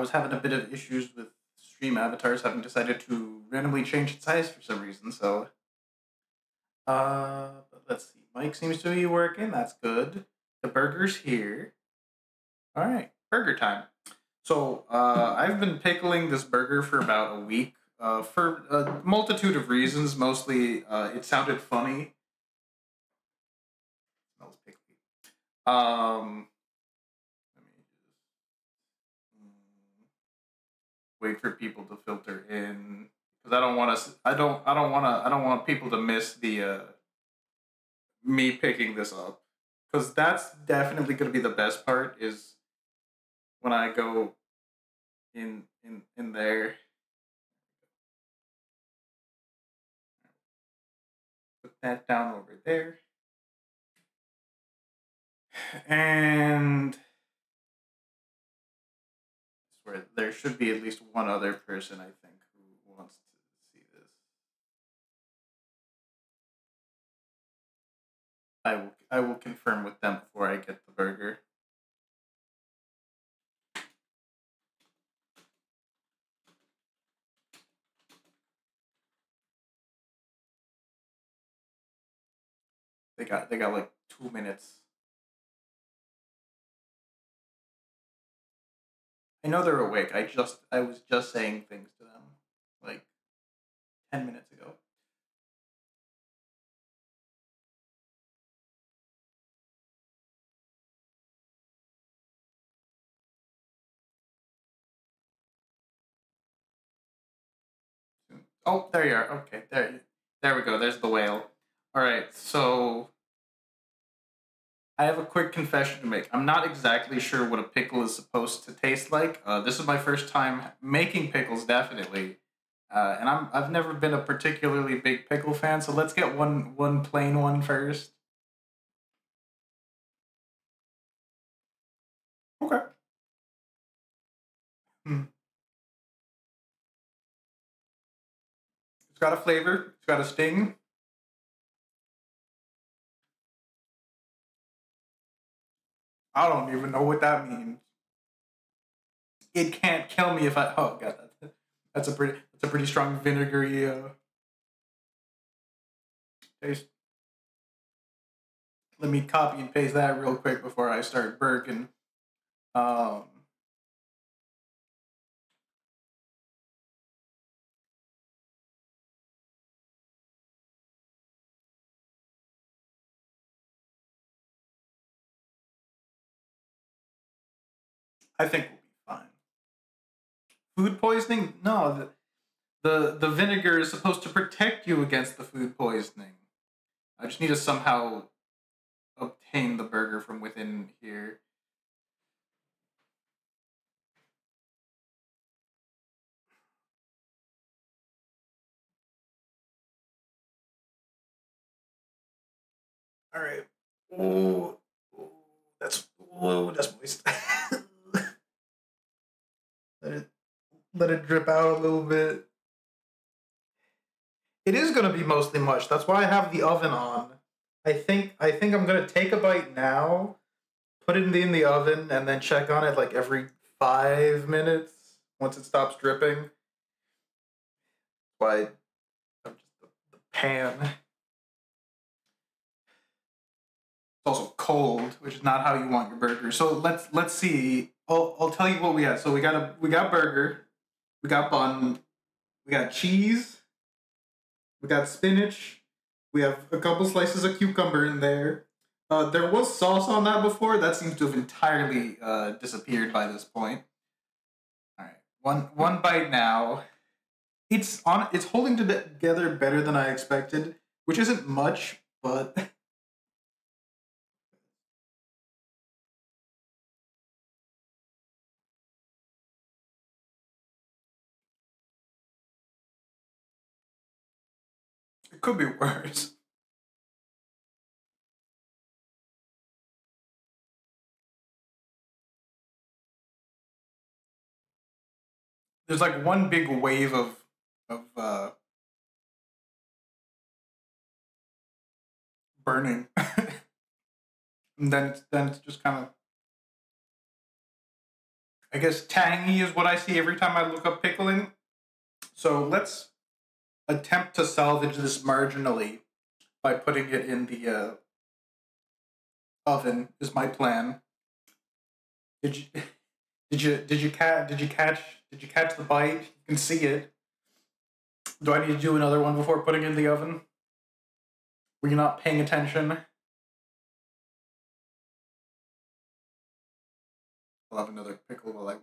was having a bit of issues with stream avatars having decided to randomly change its size for some reason. So, but let's see. Mic seems to be working. That's good. The burger's here. All right, burger time. So, I've been pickling this burger for about a week for a multitude of reasons. Mostly, it sounded funny. It smells pickly. Let me just wait for people to filter in because I don't want to. I don't want people to miss the me picking this up because that's definitely going to be the best part. Is when I go in there. Put that down over there. And I swear there should be at least one other person I think who wants to see this. I will confirm with them before I get the burger. They got like 2 minutes. I know they're awake. I was just saying things to them like 10 minutes ago. Oh, there you are. Okay, there we go. There's the whale. All right, so I have a quick confession to make. I'm not exactly sure what a pickle is supposed to taste like. This is my first time making pickles, definitely, and I've never been a particularly big pickle fan. So let's get one plain one first. Okay. Hmm. It's got a flavor. It's got a sting. I don't even know what that means. It can't kill me if I. Oh god, that's a pretty strong vinegary taste. Let me copy and paste that real quick before I start burking. Um, I think we'll be fine. Food poisoning? No, the vinegar is supposed to protect you against the food poisoning. I just need to somehow obtain the burger from within here. All right. Oh, that's moist. let it let it drip out a little bit. It is gonna be mostly mush. That's why I have the oven on. I think I'm gonna take a bite now, put it in the oven, and then check on it like every 5 minutes once it stops dripping. Why I'm just the pan. It's also cold, which is not how you want your burger. So let's see. I'll tell you what we got. So we got burger, we got bun, we got cheese, we got spinach, we have a couple slices of cucumber in there. There was sauce on that before. That seems to have entirely disappeared by this point. All right, one bite now. It's holding together better than I expected, which isn't much, but it could be worse. There's like one big wave of burning, and then it's just kind of. I guess tangy is what I see every time I look up pickling. So let's attempt to salvage this marginally by putting it in the oven. Is my plan. Did you catch the bite? You can see it. Do I need to do another one before putting it in the oven? Were you not paying attention? I'll have another pickle while I wait.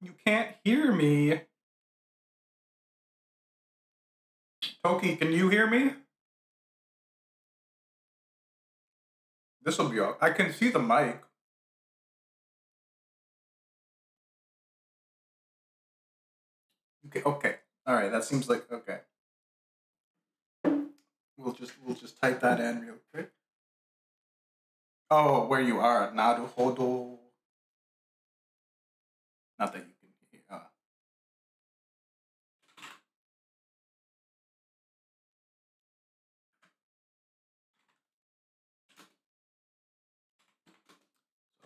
You can't hear me. Toki, can you hear me? This will be all. I can see the mic. Okay. All right, that seems like okay. We'll just type that in real quick. Oh, where you are, Naruhodo. Not that you can hear. So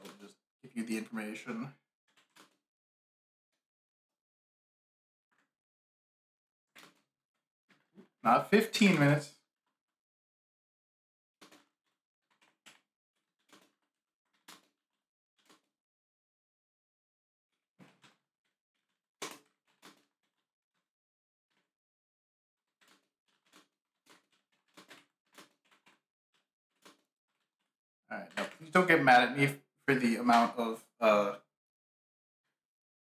I'll just give you the information. Not 15 minutes. All right, no, please don't get mad at me for the amount of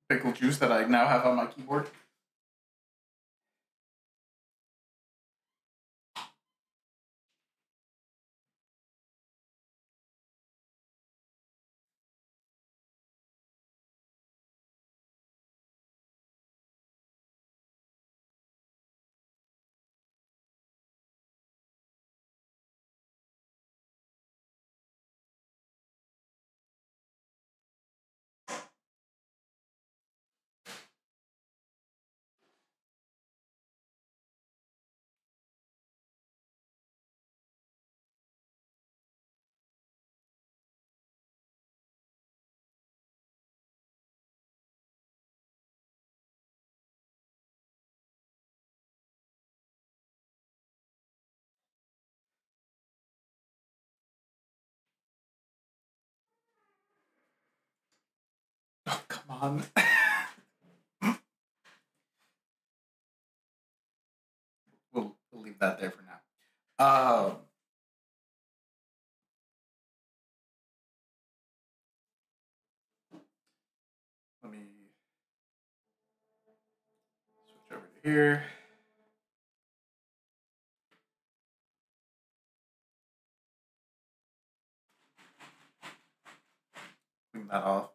pickle juice that I now have on my keyboard. Oh, come on. We'll leave that there for now. Let me switch over to here. Clean that off.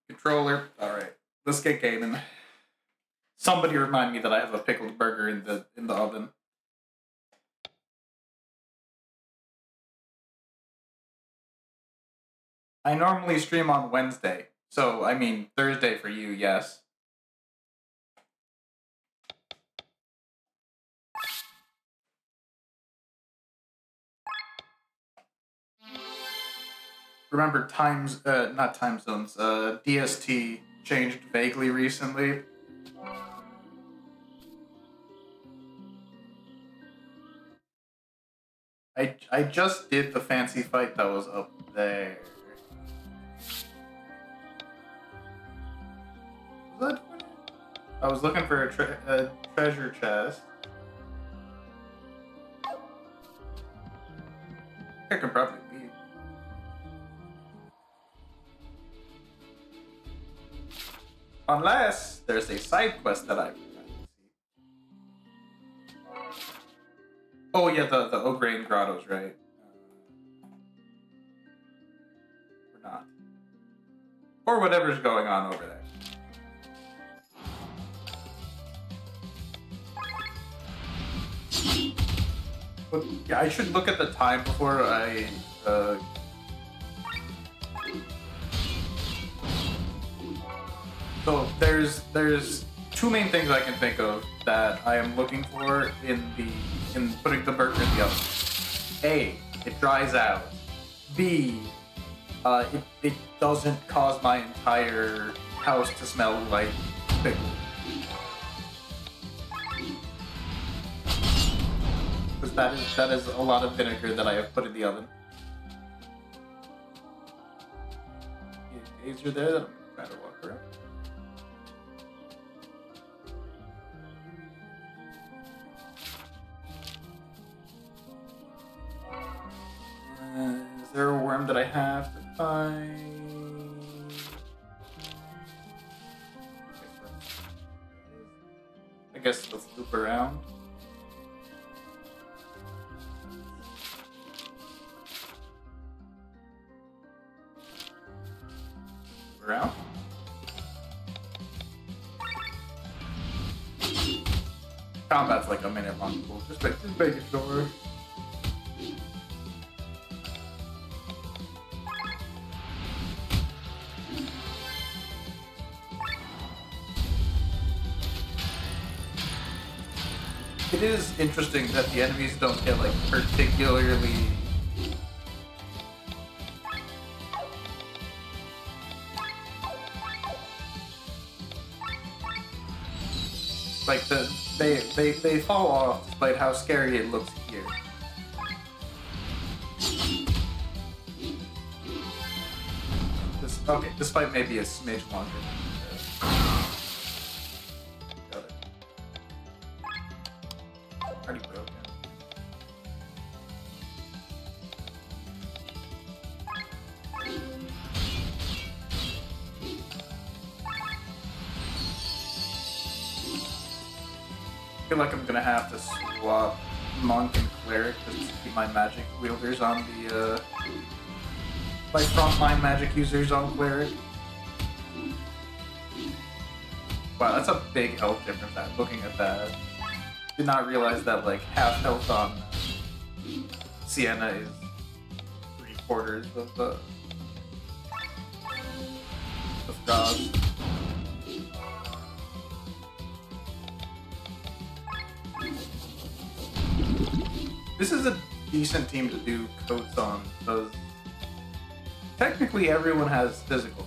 Controller. All right, let's get gaming. Somebody remind me that I have a pickled burger in the oven. I normally stream on Wednesday, so I mean Thursday for you, yes. Remember not time zones, DST changed vaguely recently. I just did the fancy fight that was up there. Was that? I was looking for a treasure chest. I could probably leave. Unless there's a side quest that I forgot to see. Oh yeah, the O'Grain Grottos, right? Or not. Or whatever's going on over there. But yeah, I should look at the time before I. So there's two main things I can think of that I am looking for in putting the burger in the oven. A, it dries out. B, it doesn't cause my entire house to smell like pickle. Because that is a lot of vinegar that I have put in the oven. Is there there that I'm trying to walk around? Is there a worm that I have to find? I guess let's loop around. Around. Combat's like a minute long. Cool. Just making sure. It is interesting that the enemies don't get like particularly like they fall off despite how scary it looks here. Okay, this fight may be a smidge longer. Got it. Already broken. I feel like I'm gonna have to swap monk and cleric just to keep my magic wielders on the my frontline magic users on cleric. Wow, that's a big health difference. Looking at that, did not realize that like half health on Sienna is 3/4 of the gods. This is a decent team to do coats on, because technically everyone has physical.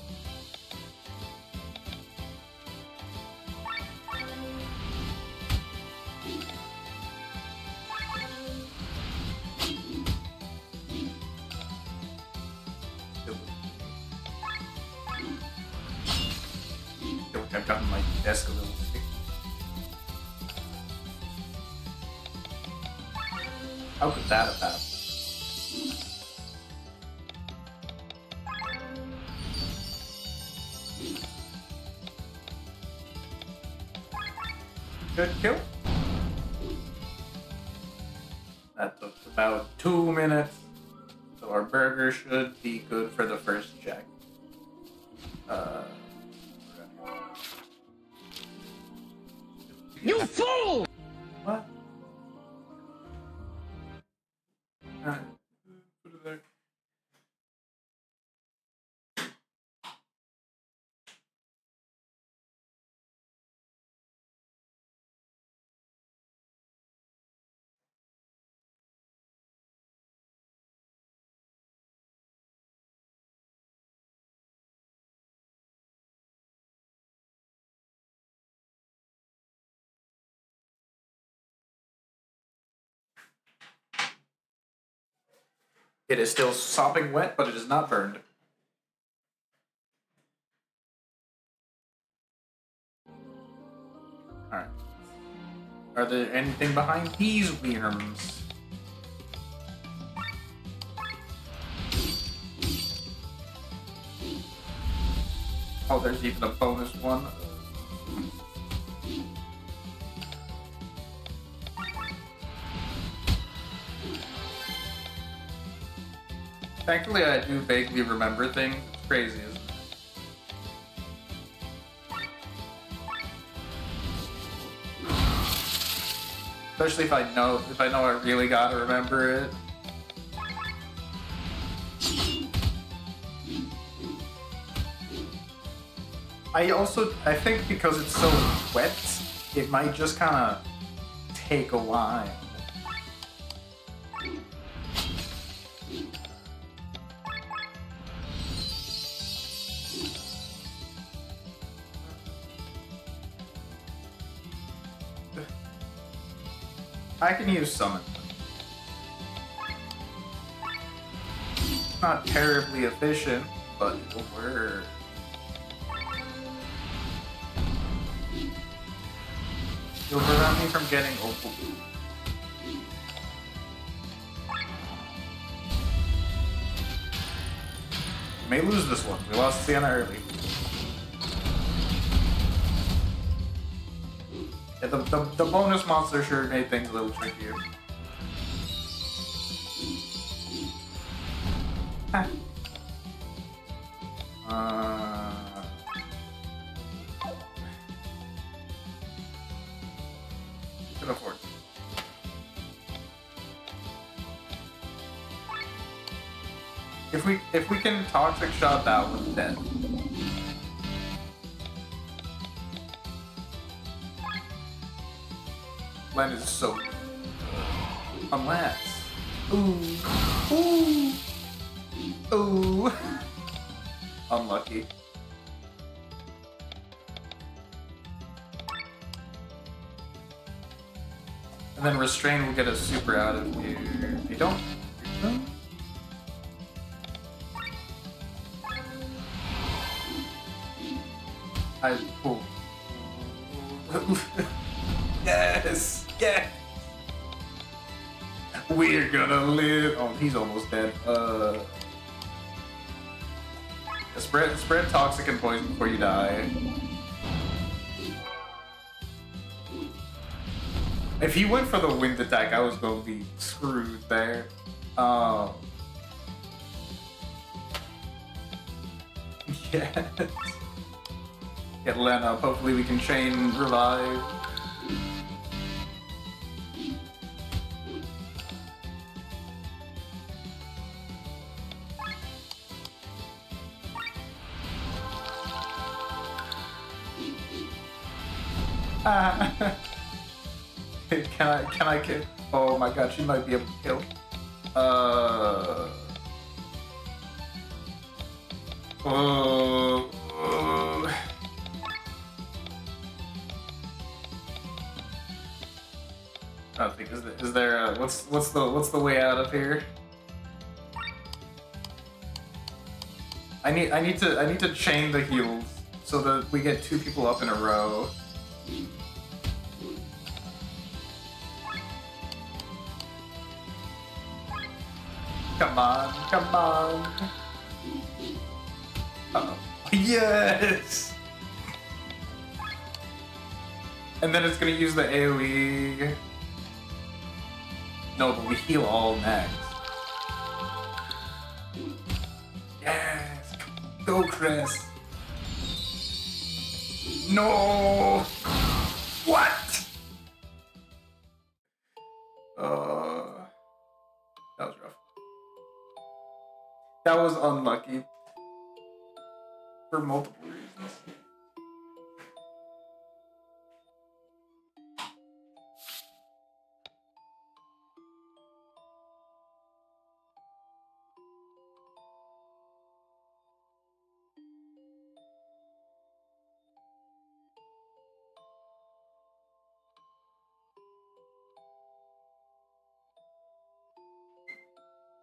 I feel like I've gotten my desk a little sticky. How could that have happened? Good kill. That took about 2 minutes. So our burger should be good for the first check. You fool! What? Alright. Put it there. It is still sopping wet, but it is not burned. Alright. Are there anything behind these worms? Oh, there's even a bonus one. Thankfully, I do vaguely remember things. It's crazy, isn't it? Especially if I know I really gotta remember it. I think because it's so wet, it might just kind of take a while. I can use summon. Not terribly efficient, but it'll work. You'll prevent me from getting Opal. We may lose this one. We lost Sienna early. Yeah, the bonus monster sure made things a little trickier. Can afford. If we can toxic shot that one, then. Len is so good. Unless. Ooh. Unlucky. And then Restrain will get us super out of here. They don't. Cool. Yes! Yes! We're gonna live. Oh, he's almost dead. Spread toxic and poison before you die. If he went for the wind attack, I was gonna be screwed there. Yes. Get Len up. Hopefully we can chain revive. Can I kill? Oh my god, she might be able to kill. I think is there what's the way out of here? I need to chain the heals so that we get 2 people up in a row. Come on. Uh-oh. Yes! And then it's gonna use the AoE. No, but we heal all next. Yes! Go, Chris! No! What? That was rough. That was unlucky. For multiple reasons.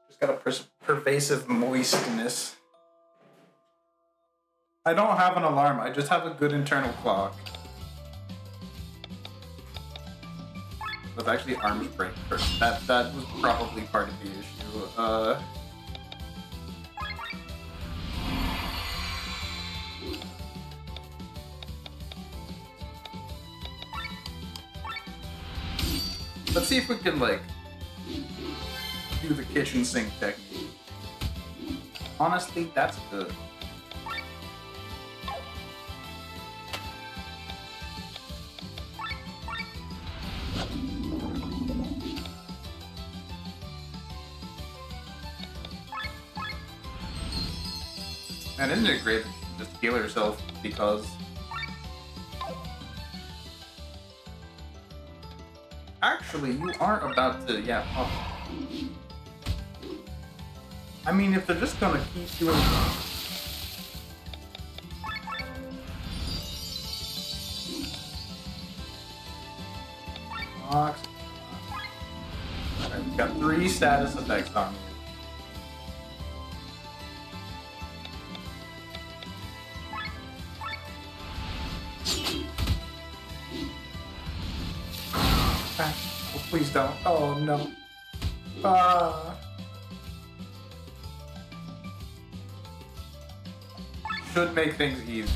Just got a pervasive moistness. I don't have an alarm, I just have a good internal clock. With actually arms break first. That was probably part of the issue. Let's see if we can, like, do the kitchen sink technique. Honestly, that's good. And isn't it great that she can just heal herself because... Actually, you are about to, yeah, pop. I mean, if they're just gonna keep doing... Alright, we've got 3 status effects on you. Oh, please don't. Oh no. Should make things easier.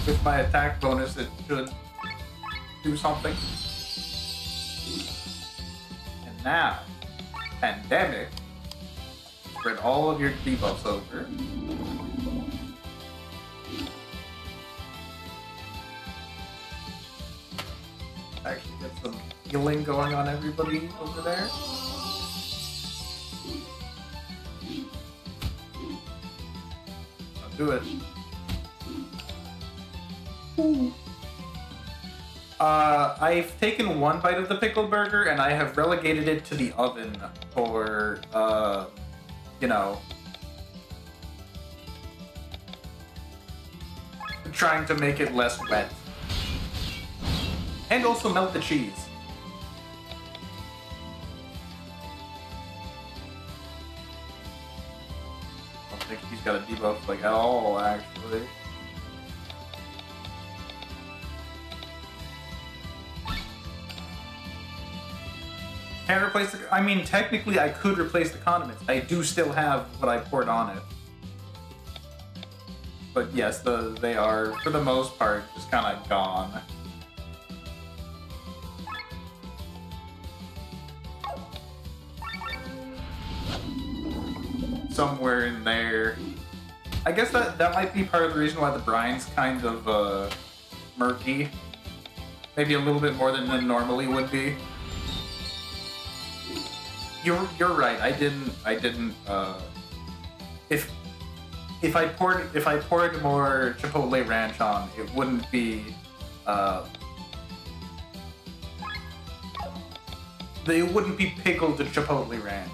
With my attack bonus, it should do something. And now, Pandemic, spread all of your debuffs over. Actually get some healing going on everybody over there. I'll do it. Ooh. I've taken 1 bite of the pickled burger and I have relegated it to the oven for, you know, trying to make it less wet. And also melt the cheese. I don't think he's got a debuff like at all, actually. Can't replace the... I mean, technically I could replace the condiments. I do still have what I poured on it. But yes, they are, for the most part, just kind of gone. Somewhere in there. I guess that might be part of the reason why the brine's kind of murky. Maybe a little bit more than it normally would be. You're right. I didn't if I poured more Chipotle ranch on, it wouldn't be it wouldn't be pickled Chipotle ranch.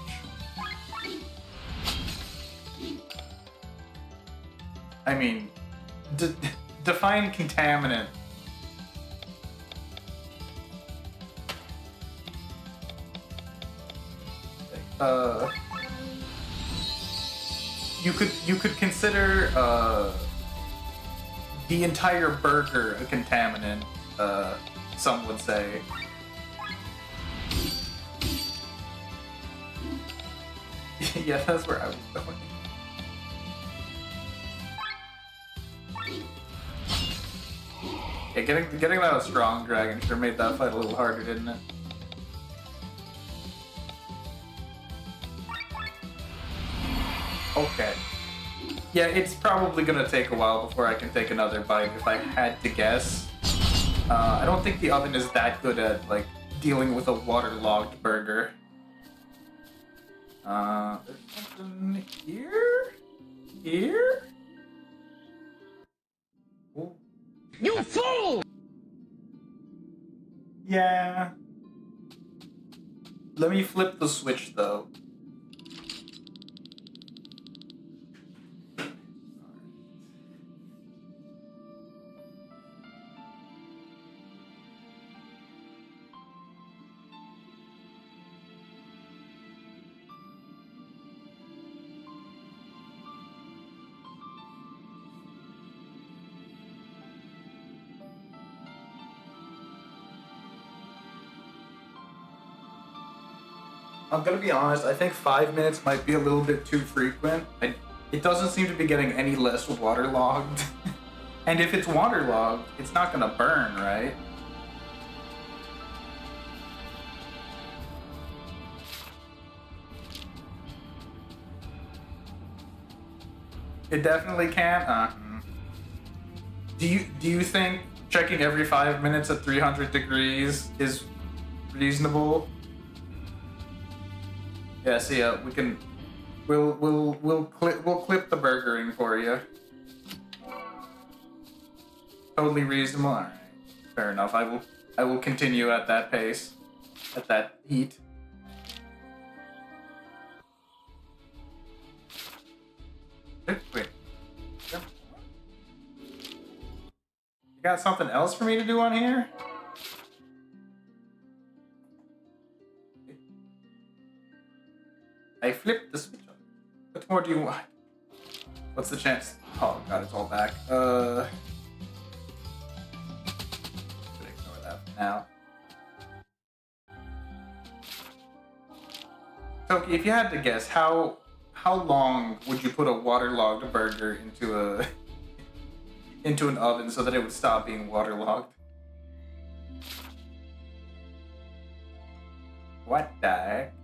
I mean, define contaminant. You could consider the entire burger a contaminant. Some would say. Yeah, that's where I was going. Yeah, getting that strong dragon sure made that fight a little harder, didn't it? Okay. Yeah, it's probably gonna take a while before I can take another bite if I had to guess. I don't think the oven is that good at, like, dealing with a waterlogged burger. There's something here? Here? Ooh. You fool! Yeah. Let me flip the switch, though. I'm gonna be honest, I think 5 minutes might be a little bit too frequent. It doesn't seem to be getting any less waterlogged. And if it's waterlogged, it's not gonna burn, right? It definitely can? Do you think checking every 5 minutes at 300 degrees is reasonable? Yeah, see, we can, we'll clip the burgering for you. Totally reasonable. All right, fair enough. I will continue at that pace, at that heat. Wait, you got something else for me to do on here? I flipped the switch on. What more do you want? What's the chance? Oh god, it's all back. Should ignore that for now. Toki, if you had to guess, how long would you put a waterlogged burger into an oven so that it would stop being waterlogged? What the heck?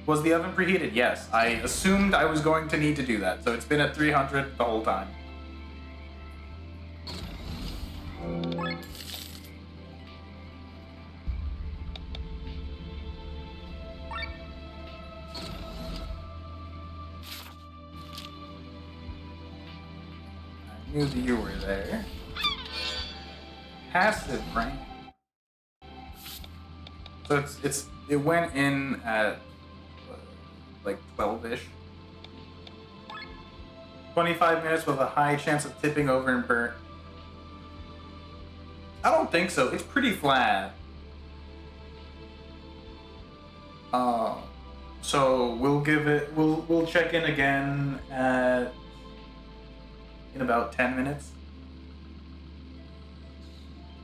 Was the oven preheated? Yes. I assumed I was going to need to do that, so it's been at 300 the whole time. I knew that you were there. Passive brain. So it went in at like 12-ish. 25 minutes with a high chance of tipping over and burnt. I don't think so. It's pretty flat. So we'll give it. We'll check in again in about 10 minutes.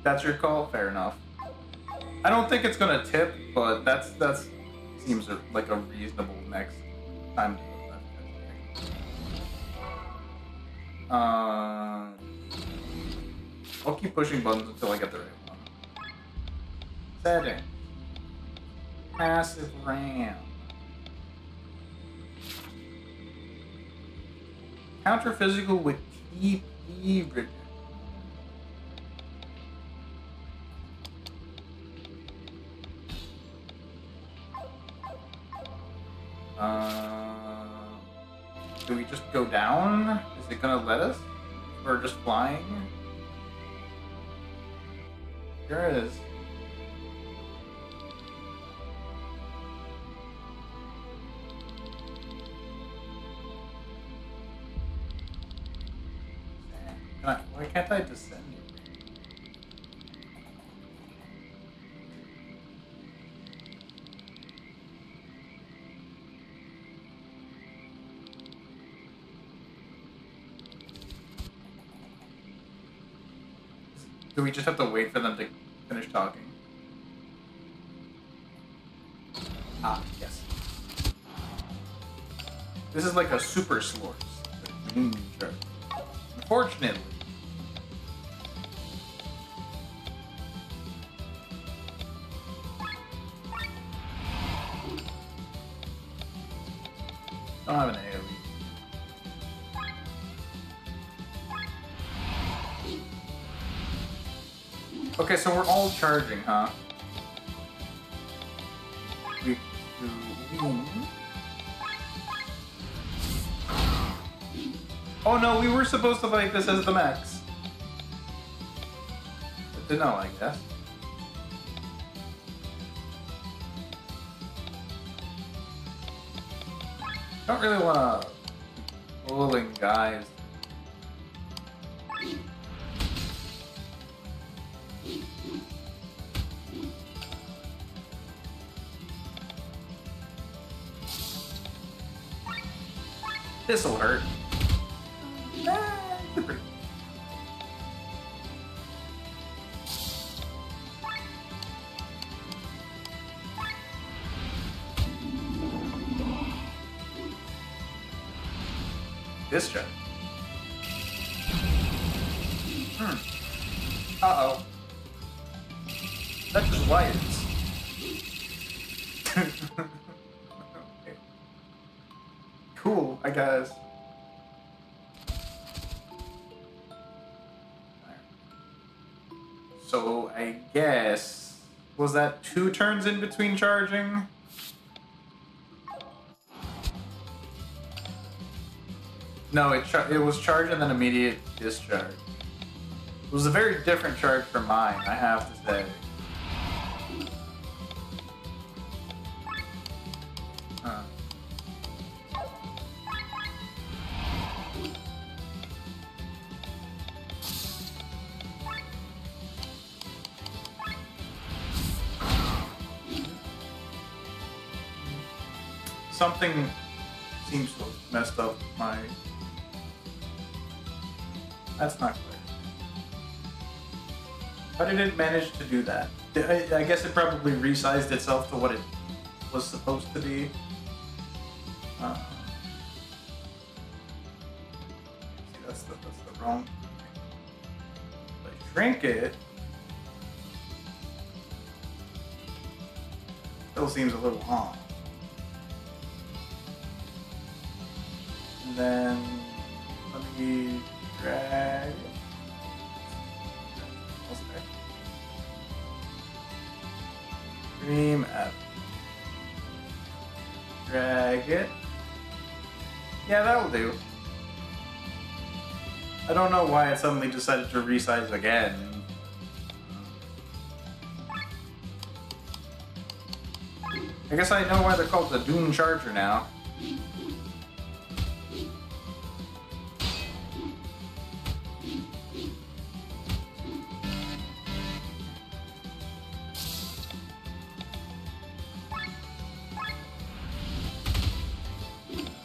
That's your call. Fair enough. I don't think it's gonna tip, but that's seems like a reasonable next time to do that. I'll keep pushing buttons until I get the right one. Setting. Passive RAM. Counter physical with TP rigor. Do we just go down? Is it gonna let us? Or just flying? Sure is. Why can't I descend here? Do we just have to wait for them to finish talking? Ah, yes. This is like a super slurs. Sure. Unfortunately. Don't have an AoE. Okay, so we're all charging, huh? We do. Oh no, we were supposed to fight this as the max. But no, I guess. Don't really want to pulling guys. This'll hurt. This jet. Uh-oh. That's just wires. Okay. Cool, I guess. So I guess Was that 2 turns in between charging? No, it was charge and then immediate discharge. It was a very different charge from mine, I have to say. Huh. Something seems to have messed up my... That's not clear. How did it manage to do that? I guess it probably resized itself to what it was supposed to be. See, that's the wrong... If I shrink it... Still seems a little off. And then let me drag it. Stream F. Drag it. Yeah, that'll do. I don't know why it suddenly decided to resize again. I guess I know why they're called the Dune Charger now.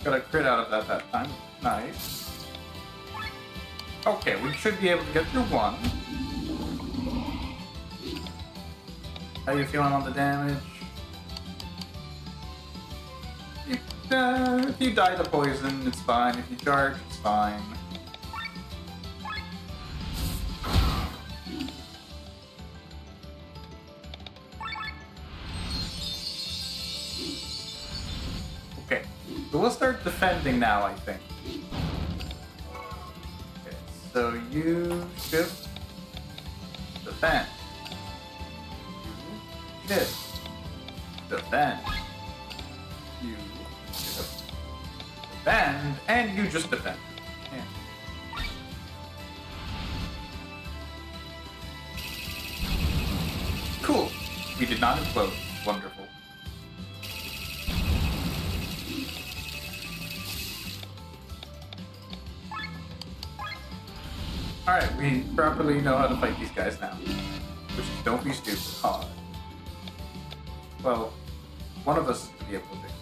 Got a crit out of that time. Nice. Okay, we should be able to get through one. How you feeling on the damage? If you die to poison, it's fine. If you charge, it's fine. Okay, so we'll start defending now, I think. Okay, so you should defend. You should defend. You should defend, and you just defend. Yeah. Cool. We did not implode. Wonderful. Alright, we properly know how to fight these guys now. Which is, don't be stupid. Hard. Well, one of us is to be able to fix that.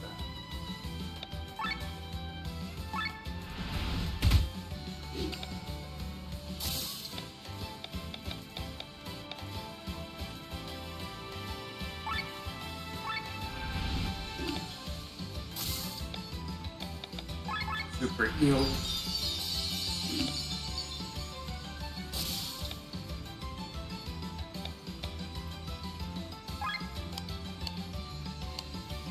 Super heal.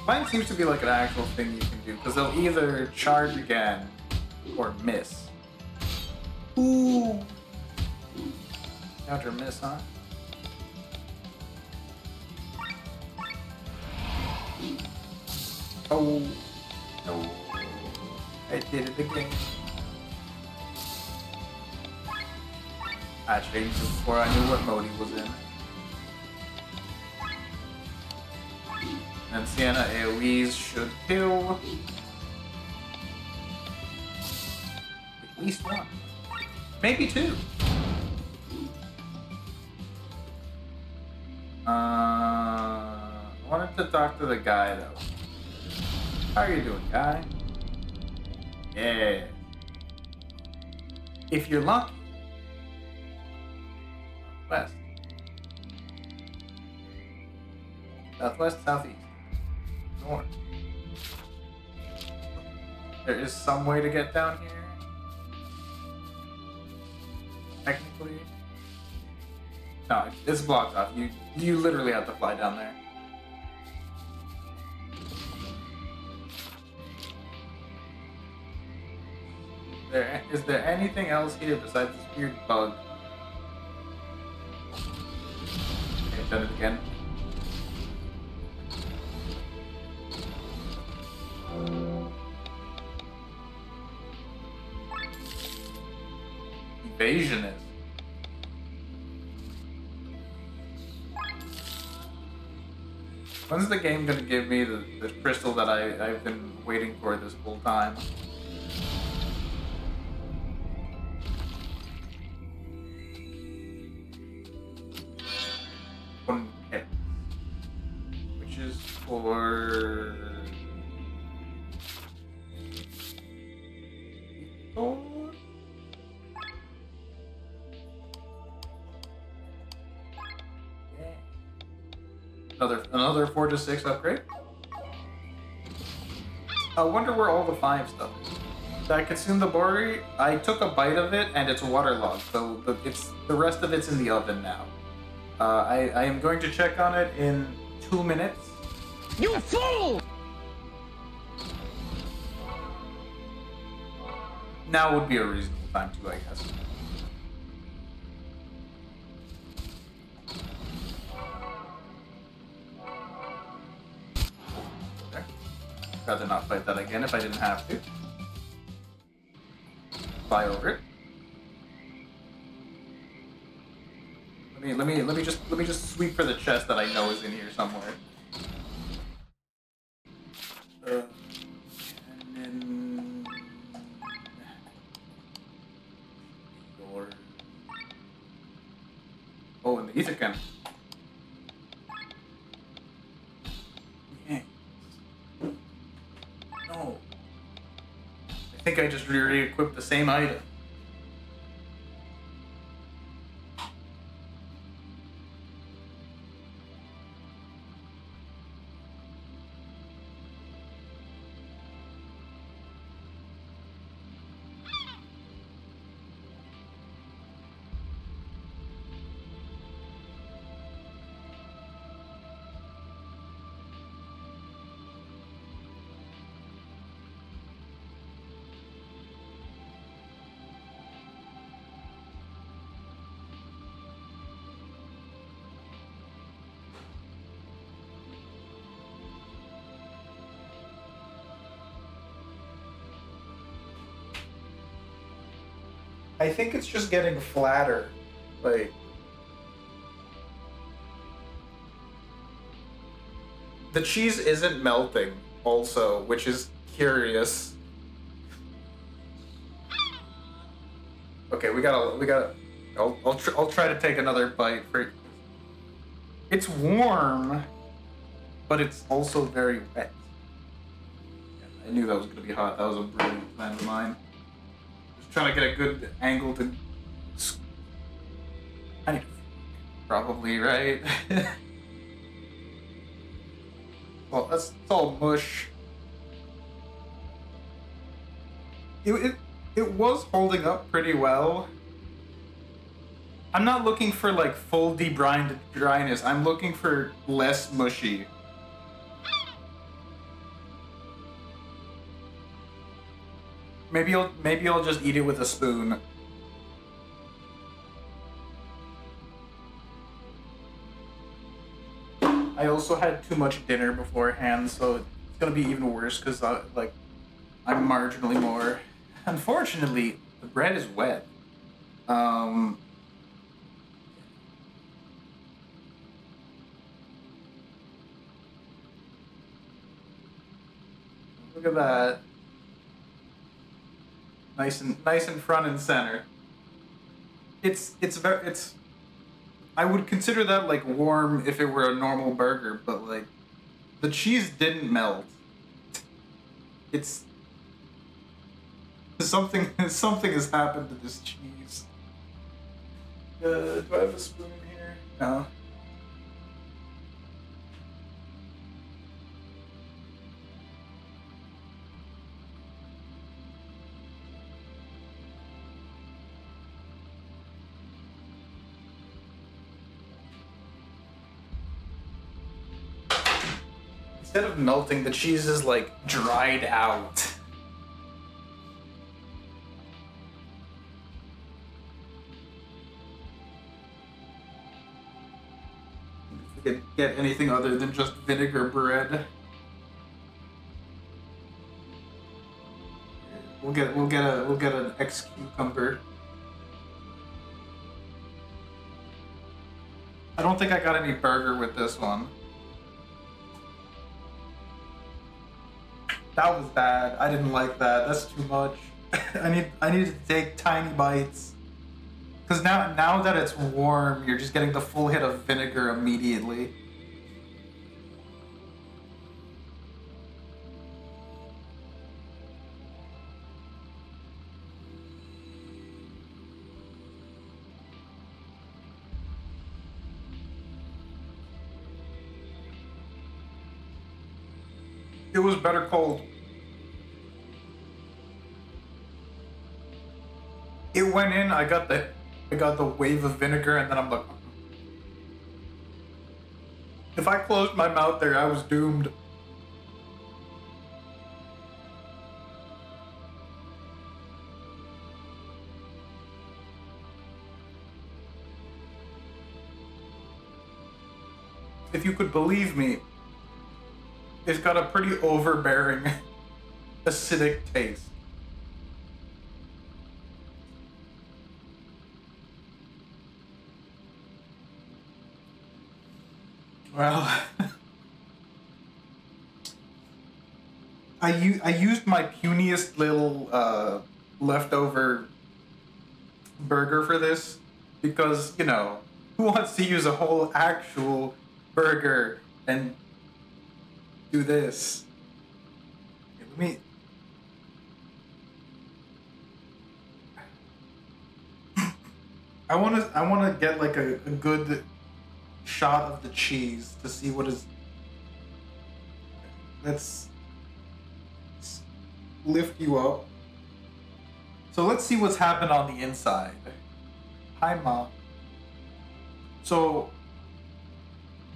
Mine seems to be like an actual thing you can do, because they'll either charge again or miss. Ooh! Counter miss, huh? Oh! No. I did it again. I changed it before I knew what mode he was in. And Sienna AoEs should kill at least one. Maybe two. I wanted to talk to the guy though. How are you doing, guy? Yeah. If you're lucky. West. Southwest, southeast. North. There is some way to get down here. Technically. No, it's blocked off. You literally have to fly down there. Is there anything else here besides this weird bug? Okay, done it again. evasion is. When's the game gonna give me the crystal that I've been waiting for this whole time? One hit. Which is for... Another 4 to 6 upgrade. I wonder where all the 5 stuff is. Did I consume the bori? I took a bite of it and it's waterlogged, so the rest of it's in the oven now. I am going to check on it in 2 minutes. You fool! Now would be a reasonable time too, I guess. Rather not fight that again if I didn't have to. Fly over it. Let me just sweep for the chest that I know is in here somewhere. And then oh, and the ether can. No. I think I just re-equipped the same item. I think it's just getting flatter. Like, the cheese isn't melting also, which is curious. Okay, we gotta. I'll try to take another bite for. It's warm, but it's also very wet. I knew that was gonna be hot. That was a brilliant plan of mine. Trying to get a good angle to... I need to... Probably, right? Well, it's all mush. It was holding up pretty well. I'm not looking for, like, full debrined dryness. I'm looking for less mushy. Maybe I'll just eat it with a spoon. I also had too much dinner beforehand, so it's gonna be even worse because I'm marginally more. Unfortunately, the bread is wet. Look at that. Nice and front and center. I would consider that like warm if it were a normal burger, but like the cheese didn't melt. It's something has happened to this cheese. Do I have a spoon here? No. Instead of melting, the cheese is like dried out. If we could get anything other than just vinegar bread. We'll get an ex cucumber. I don't think I got any burger with this one. That was bad. I didn't like that. That's too much. I need to take tiny bites. Because now that it's warm, you're just getting the full hit of vinegar immediately. It was better cold. It went in, I got the wave of vinegar, and then I'm like, if I closed my mouth there, I was doomed. If you could believe me, it's got a pretty overbearing, acidic taste. Well, I used my puniest little leftover burger for this because, you know, who wants to use a whole actual burger and do this? Okay, I wanna get like a good shot of the cheese to see what is. Let's lift you up. So let's see what's happened on the inside. Hi, Ma. So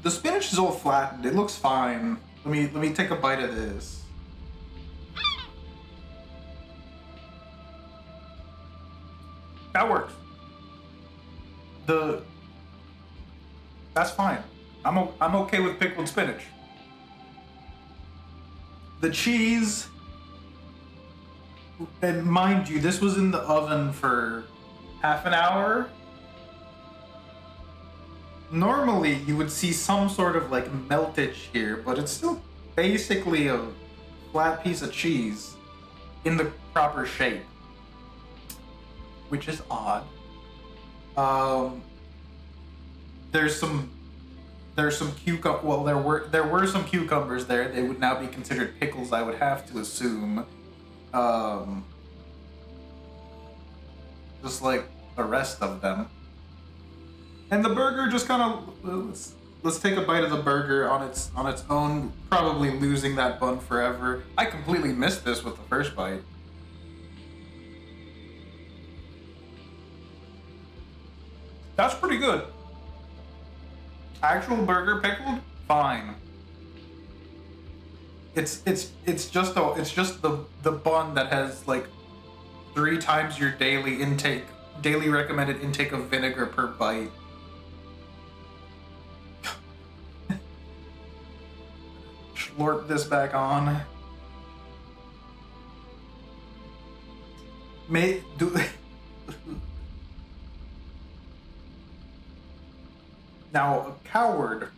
the spinach is all flattened. It looks fine. Let me take a bite of this. That works. That's fine. I'm okay with pickled spinach. The cheese, and mind you, this was in the oven for half an hour. Normally, you would see some sort of like meltage here, but it's still basically a flat piece of cheese in the proper shape, which is odd. There's some cucumber. Well, there were some cucumbers there. They would now be considered pickles, I would have to assume. Just like the rest of them. And the burger just kind of let's take a bite of the burger on its own. Probably losing that bun forever. I completely missed this with the first bite. That's pretty good. Actual burger pickled, fine. It's just the bun that has like 3 times your daily recommended intake of vinegar per bite. Slurp this back on. Now, a coward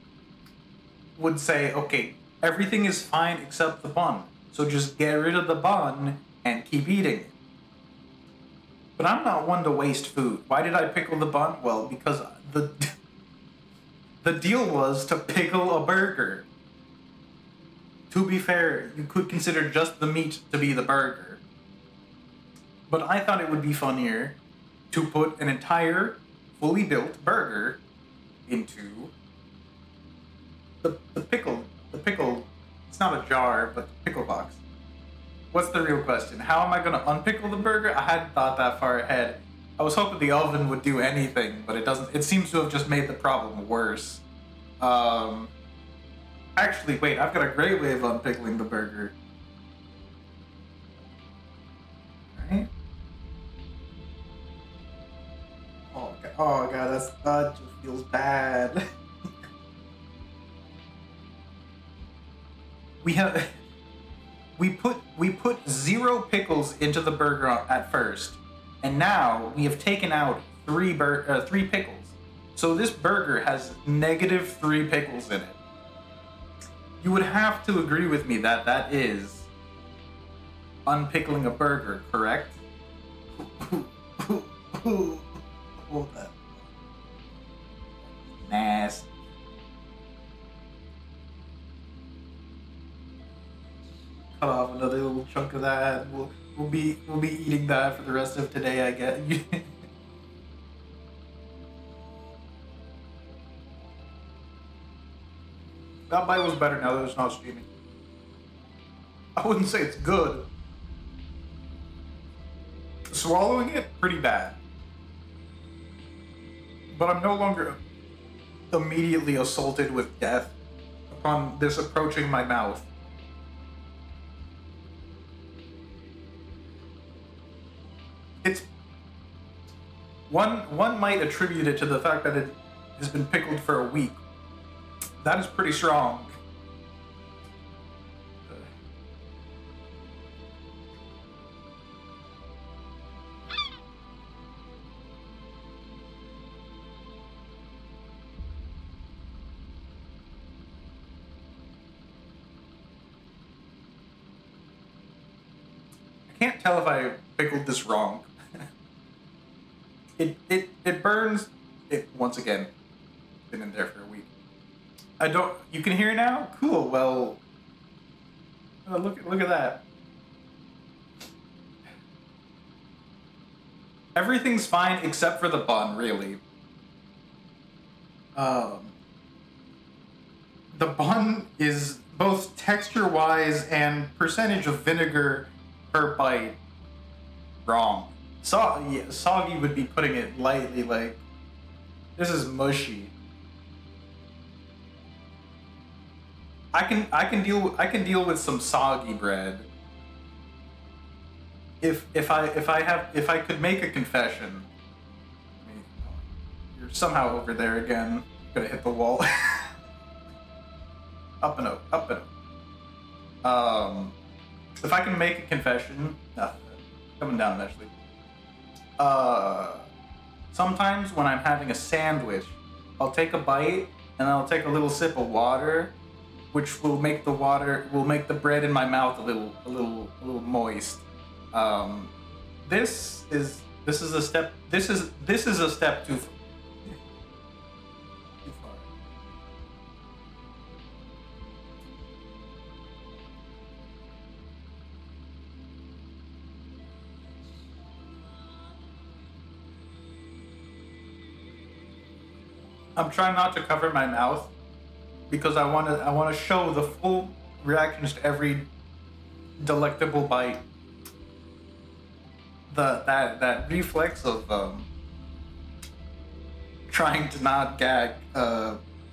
would say, okay, everything is fine except the bun, so just get rid of the bun and keep eating it. But I'm not one to waste food. Why did I pickle the bun? Well, because the deal was to pickle a burger. To be fair, you could consider just the meat to be the burger. But I thought it would be funnier to put an entire, fully built burger into the pickle. It's not a jar, but the pickle box. What's the real question? How am I going to unpickle the burger? I hadn't thought that far ahead. I was hoping the oven would do anything, but it doesn't. It seems to have just made the problem worse. Actually, wait, I've got a great way of unpickling the burger. Right? Oh god, that just feels bad. we put 0 pickles into the burger at first, and now we have taken out 3 pickles. So this burger has -3 pickles in it. You would have to agree with me that that is unpickling a burger, correct? Hold that. Nasty. Cut off another little chunk of that. We'll be eating that for the rest of today, I guess. That bite was better now that it's not steaming. I wouldn't say it's good. Swallowing it, pretty bad. But I'm no longer immediately assaulted with death upon this approaching my mouth. It's one might attribute it to the fact that it has been pickled for a week. That is pretty strong. I can't tell if I pickled this wrong. It burns. It once again been in there for a week. I don't. You can hear now. Cool. Well, look at that. Everything's fine except for the bun, really. The bun is both texture-wise and percentage of vinegar per bite wrong. Soggy would be putting it lightly. Like, this is mushy. I can deal with some soggy bread. If I could make a confession. I mean, you're somehow over there again. Gonna hit the wall. Up and up, up and up. If I can make a confession, coming down eventually. Sometimes when I'm having a sandwich, I'll take a bite and I'll take a little sip of water, which will make the bread in my mouth a little moist. This is a step too far. I'm trying not to cover my mouth because I want to show the full reactions to every delectable bite. That reflex of trying to not gag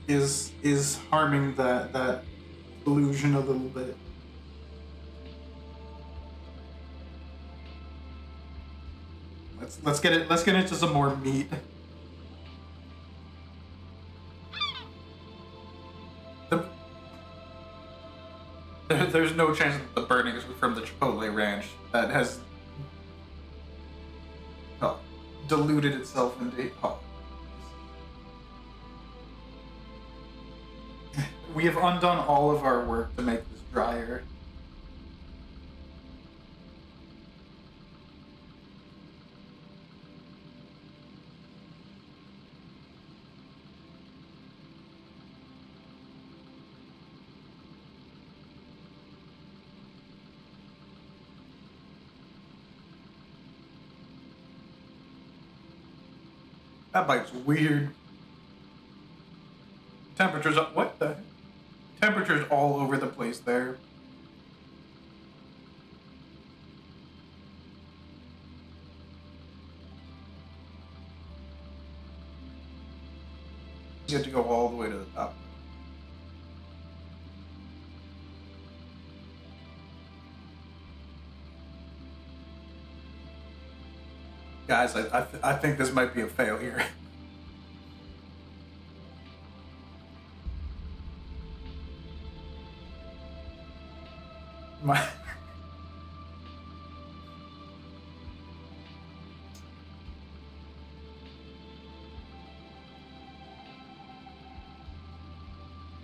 is harming that illusion a little bit. Let's get into some more meat. There's no chance that the burning is from the Chipotle ranch that has diluted itself into. We have undone all of our work to make this drier. That bite's weird. Temperatures up. What the? Temperatures all over the place there. You have to go all the way to the top. Guys, I think this might be a failure.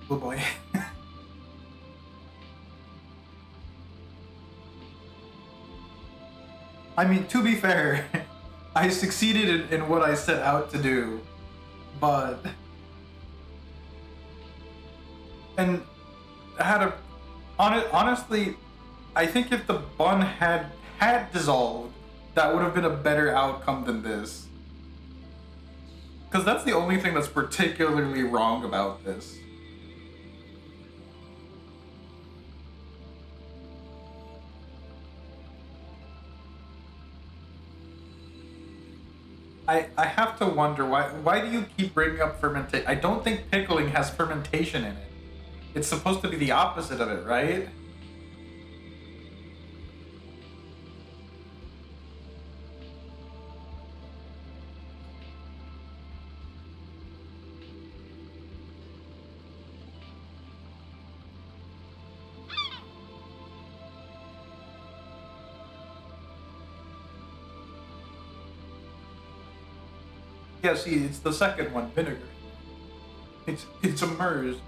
Oh boy. I mean, to be fair, I succeeded in what I set out to do, but... And I had a... Honestly, I think if the bun had dissolved, that would have been a better outcome than this. Because that's the only thing that's particularly wrong about this. I have to wonder, why do you keep bringing up fermentation? I don't think pickling has fermentation in it. It's supposed to be the opposite of it, right? Yeah, see, it's the second one, vinegar. It's immersed.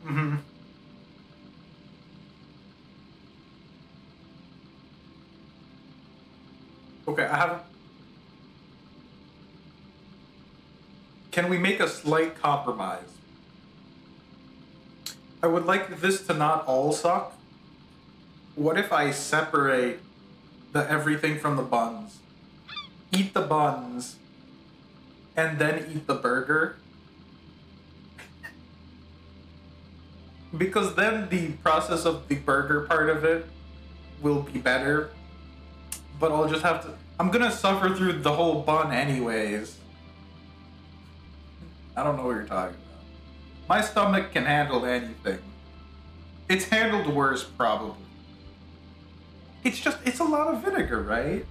Mm-hmm. Okay, I have... Can we make a slight compromise? I would like this to not all suck. What if I separate the everything from the buns? Eat the buns, and then eat the burger? Because then the process of the burger part of it will be better. But I'll just have to... I'm gonna suffer through the whole bun anyways. I don't know what you're talking about. My stomach can handle anything. It's handled worse, probably. It's a lot of vinegar, right?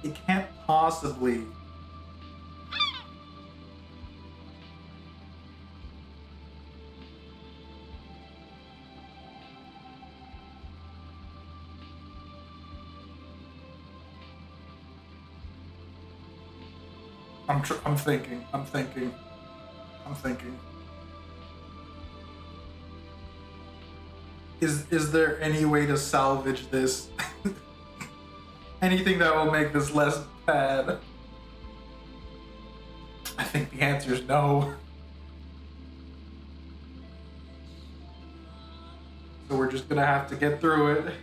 It can't possibly... I'm thinking. Is there any way to salvage this? Anything that will make this less bad? I think the answer is no. So we're just gonna have to get through it.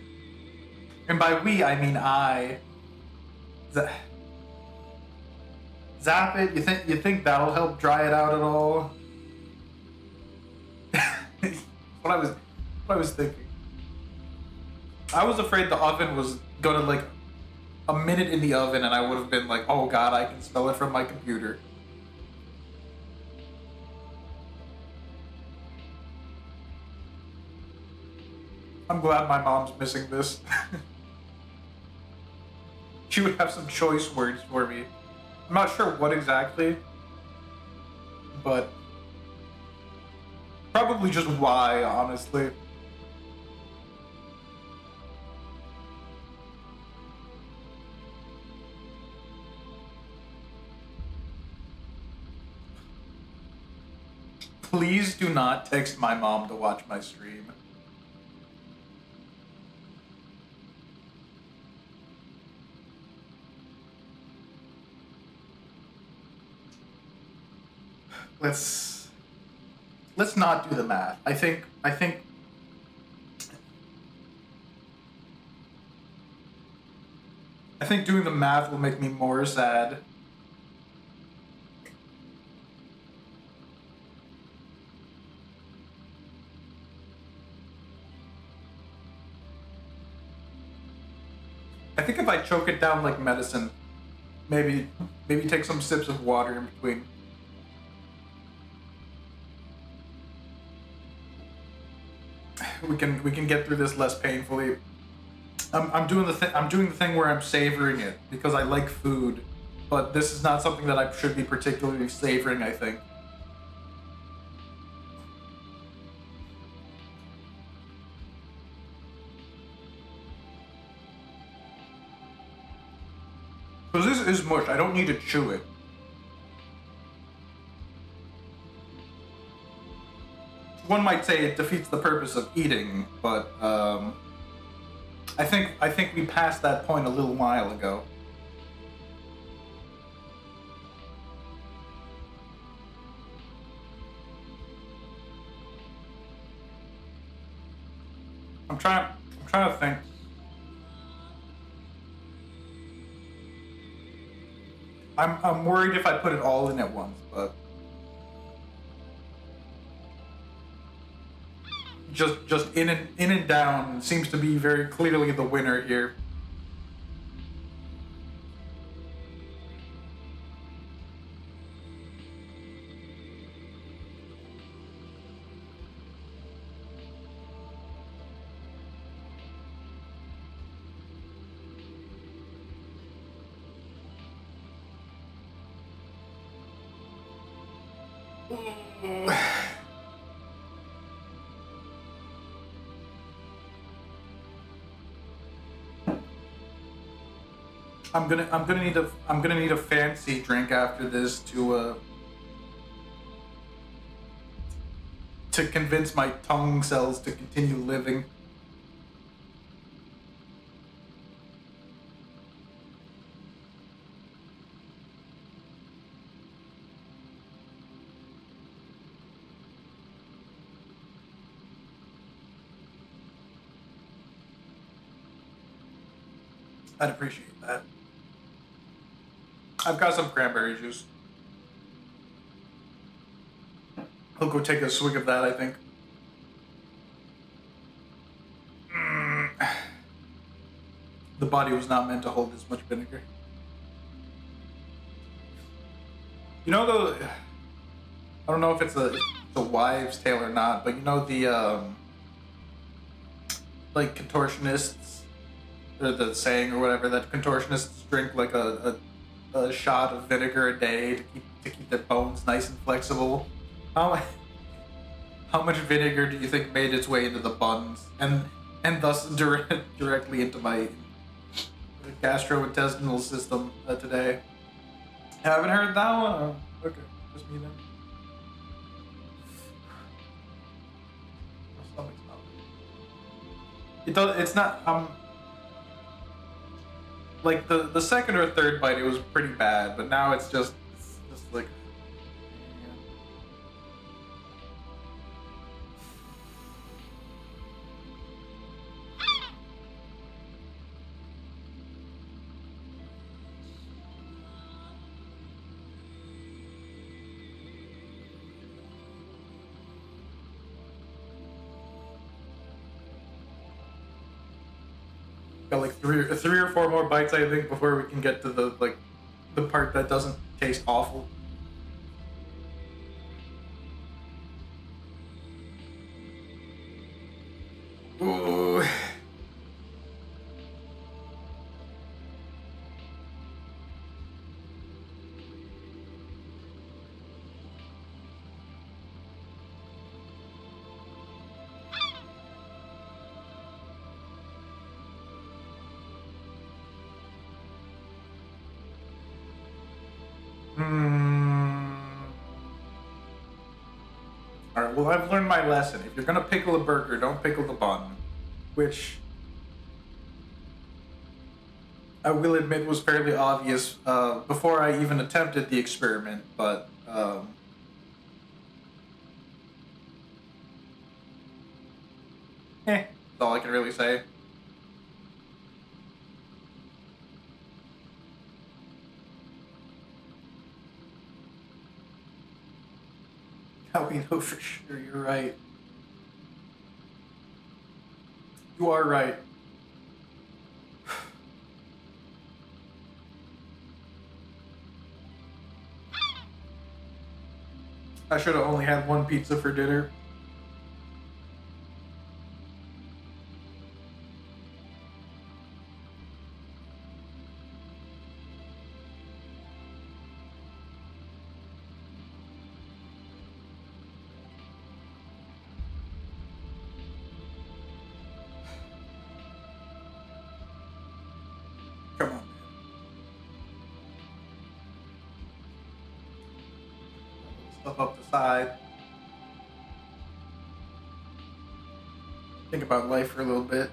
And by we, I mean I. Zap it? You think that'll help dry it out at all? what I was thinking. I was afraid the oven was gonna like a minute in the oven and I would have been like, oh god, I can smell it from my computer. I'm glad my mom's missing this. She would have some choice words for me. I'm not sure what exactly, but probably just why, honestly. Please do not text my mom to watch my stream. Let's not do the math. I think doing the math will make me more sad. I think if I choke it down like medicine, maybe take some sips of water in between. We can get through this less painfully. I'm doing the thing where I'm savoring it because I like food, but this is not something that I should be particularly savoring, I think. Because this is mush. I don't need to chew it. One might say it defeats the purpose of eating, but I think we passed that point a little while ago. I'm trying to think. I'm worried if I put it all in at once, but just in and down seems to be very clearly the winner here. I'm gonna need a fancy drink after this to convince my tongue cells to continue living. I'd appreciate that. I've got some cranberry juice. I'll go take a swig of that, I think. The body was not meant to hold this much vinegar. You know the... I don't know if it's a wives' tale or not, but you know the, like, contortionists, or the saying or whatever, that contortionists drink like a shot of vinegar a day to keep their bones nice and flexible. How much vinegar do you think made its way into the buns and thus directly into my gastrointestinal system today? Haven't heard that one? Oh, okay, just me then. My stomach's not. It's not. Like the second or third bite, it was pretty bad, but now it's just like. Got like three or four more bites, I think, before we can get to the part that doesn't taste awful. Ooh. Alright, well, I've learned my lesson. If you're gonna pickle a burger, don't pickle the bun. Which, I will admit, was fairly obvious before I even attempted the experiment, but, that's all I can really say. How we know for sure you're right. You are right. I should have only had one pizza for dinner. Come on, man. stuff up the side. Think about life for a little bit.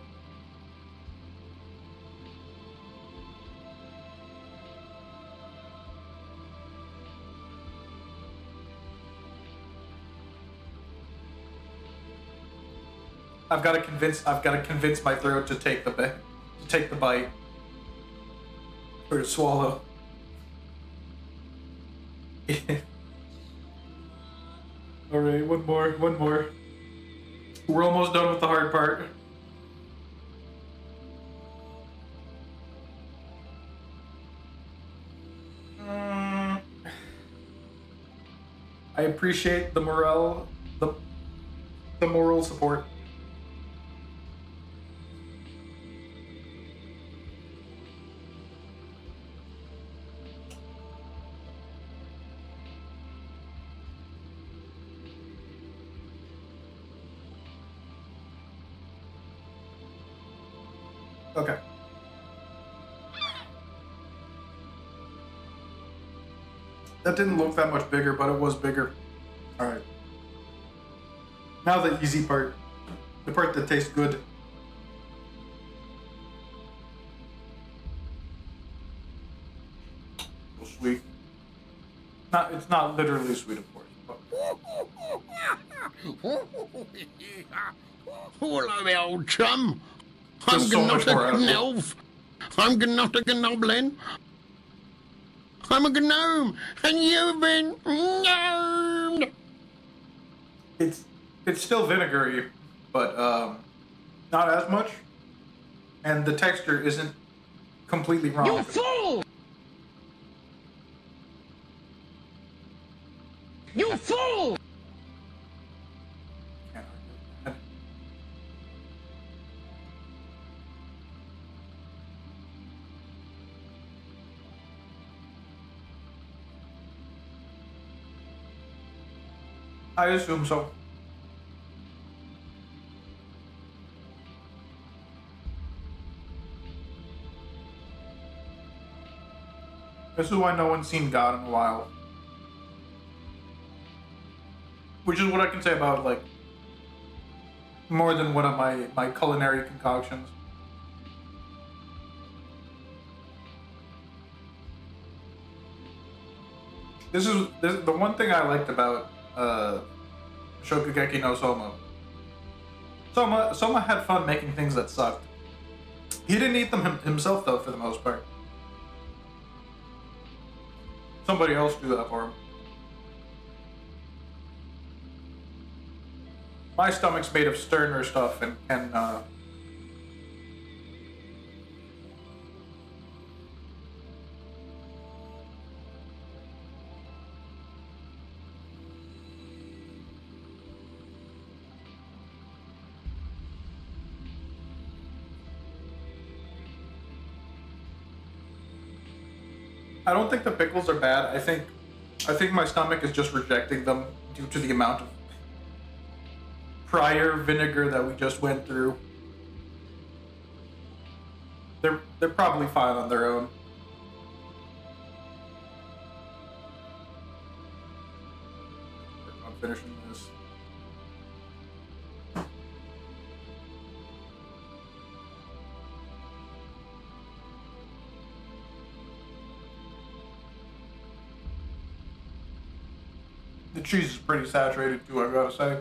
I've got to convince my throat to take the bite or to swallow. All right, one more. We're almost done with the hard part. I appreciate the morale, the moral support. Okay. That didn't look that much bigger, but it was bigger. All right. Now the easy part. The part that tastes good. So sweet. It's not literally sweet, of course. But... Hello, my old chum. I'm There's so much not more out of an it. elf. I'm not a goblin. I'm a gnome, and you've been gnomed. It's still vinegary, but not as much, and the texture isn't completely wrong. You fool! You fool! Can't argue with that. I assume so. This is why no one's seen God in a while. Which is what I can say about, like, more than one of my culinary concoctions. This is the one thing I liked about Shokugeki no Soma. Soma had fun making things that sucked. He didn't eat them himself, though, for the most part. Somebody else do that for him. My stomach's made of sterner stuff and can I don't think the pickles are bad. I think my stomach is just rejecting them due to the amount of prior vinegar that we just went through. They're probably fine on their own. I'm finishing this. The cheese is pretty saturated too, I gotta say.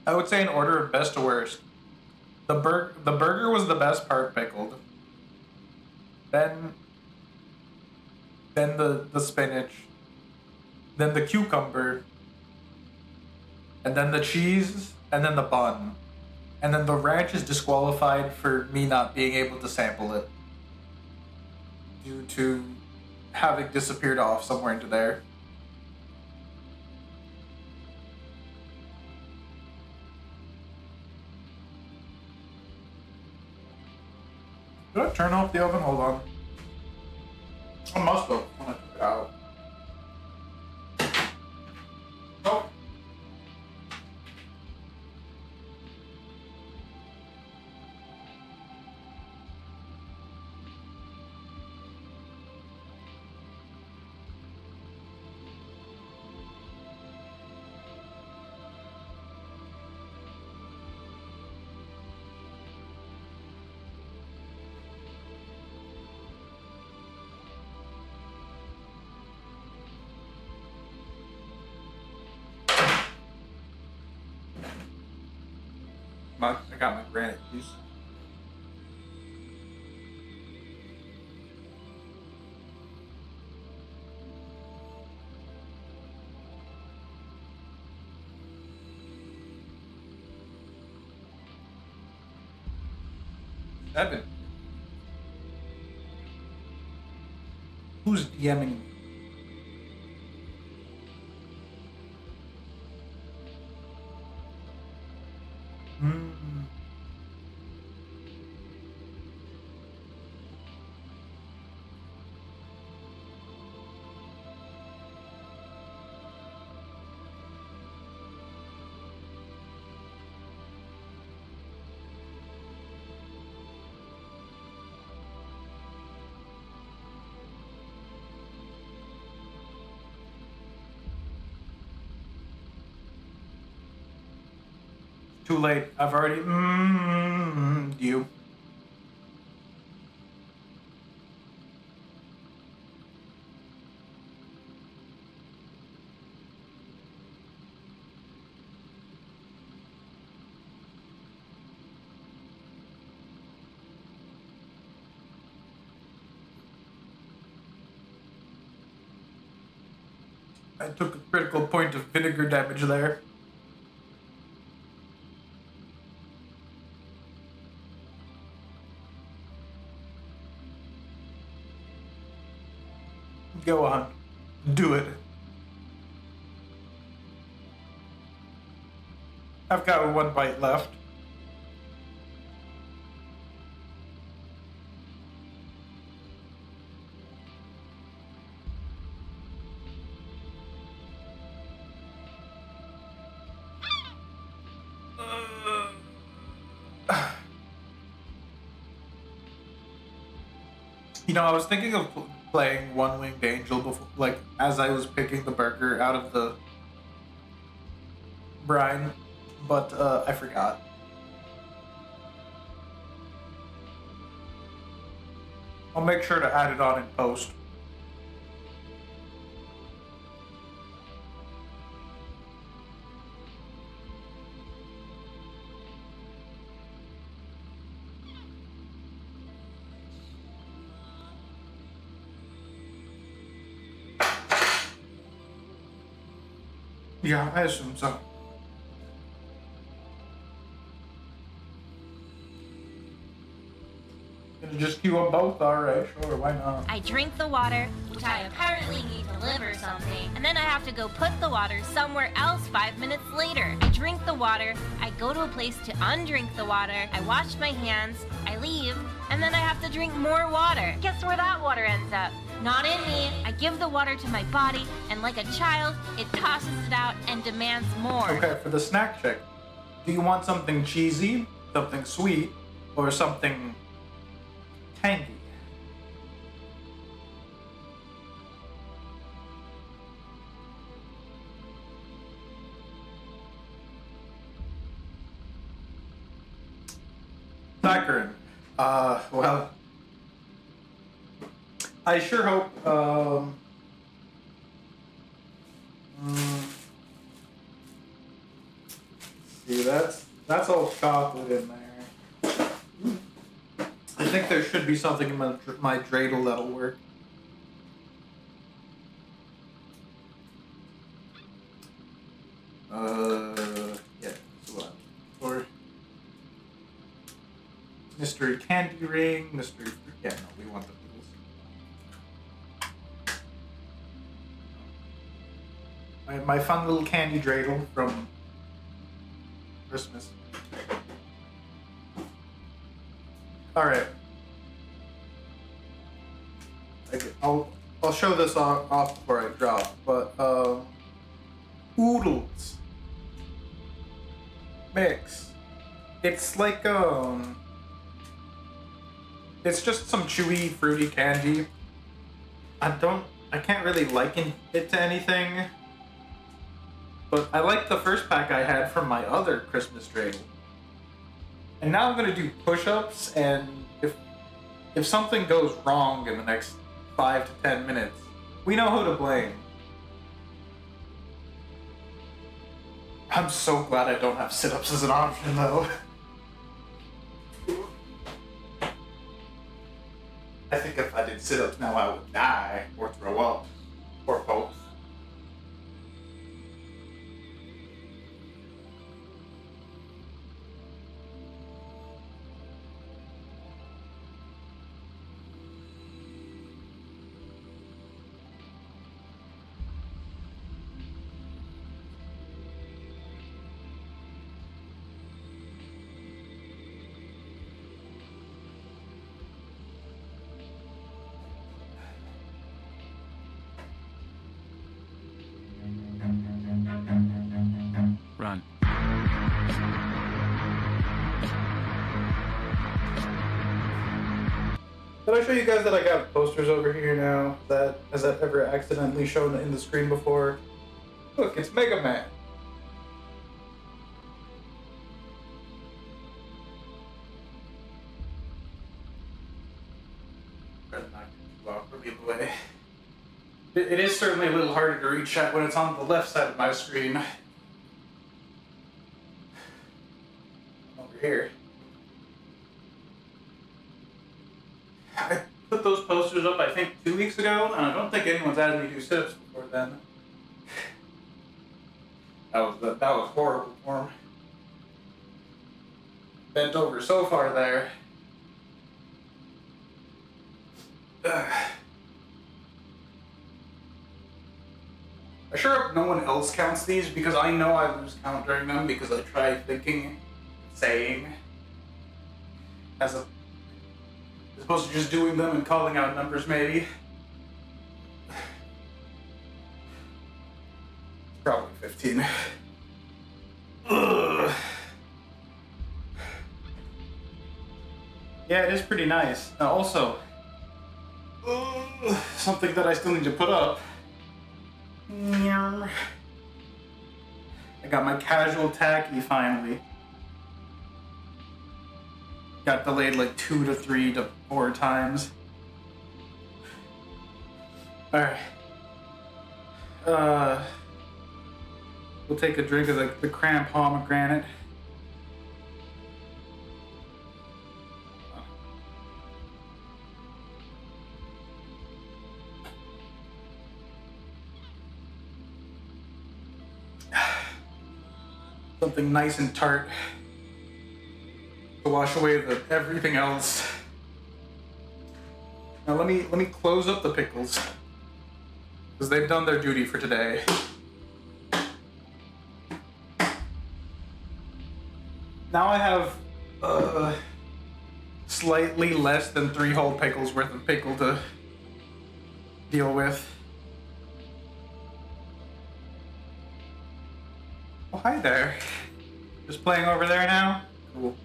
I would say in order of best to worst. The burger was the best part pickled. Then the spinach. Then the cucumber. And then the cheese. And then the bun. And then the ranch is disqualified for me not being able to sample it. Due to having disappeared off somewhere into there. Did I turn off the oven? Hold on. I must have when I took it out. I got my granite juice. Seven. Who's DMing me? Too late. I've already you. I took a critical point of vinegar damage there. Go on. Do it. I've got one bite left. You know, I was thinking of playing One Winged Angel before, like, as I was picking the burger out of the brine, but I forgot. I'll make sure to add it on in post. Yeah, I assume so. Gonna just queue them both? Alright, sure, why not? I drink the water, which I apparently need to live or something, and then I have to go put the water somewhere else 5 minutes later. I drink the water, I go to a place to undrink the water, I wash my hands, I leave, and then I have to drink more water. Guess where that water ends up? Not in me. I give the water to my body, and like a child, it tosses it out and demands more. Okay, for the snack check, do you want something cheesy, something sweet, or something tangy? Saccharin. Well, I sure hope, see, that's all chocolate in there. I think there should be something in my dreidel that'll work. Yeah, that's what. Or mystery candy ring, mystery. Yeah, no, we want the noodles. My fun little candy dreidel from Christmas. All right. I'll show this off before I drop, but oodles mix. It's like it's just some chewy, fruity candy. I can't really liken it to anything, but I like the first pack I had from my other Christmas dreidel. And now I'm gonna do push-ups, and if something goes wrong in the next 5 to 10 minutes, we know who to blame. I'm so glad I don't have sit-ups as an option, though. I think if I did sit-ups now, I would die or throw up or both. Run. Did I show you guys that I got posters over here now? Has that ever accidentally shown in the screen before? Look, it's Mega Man. It is certainly a little harder to reach at when it's on the left side of my screen. Over here. I put those posters up, I think, 2 weeks ago, and I don't think anyone's added me to sit-ups before then. That was horrible form. Bent over so far there. I sure hope no one else counts these, because I know I lose count during them because I try thinking, saying, as opposed to just doing them and calling out numbers, maybe. Probably 15. Ugh. Yeah, it is pretty nice. Also, something that I still need to put up. I got my casual tacky finally. Got delayed like 2 to 3 to 4 times. Alright. We'll take a drink of the cran pomegranate. Something nice and tart to wash away everything else. Now let me close up the pickles because they've done their duty for today. Now I have slightly less than 3 whole pickles worth of pickle to deal with. Oh, hi there. Just playing over there now? Cool.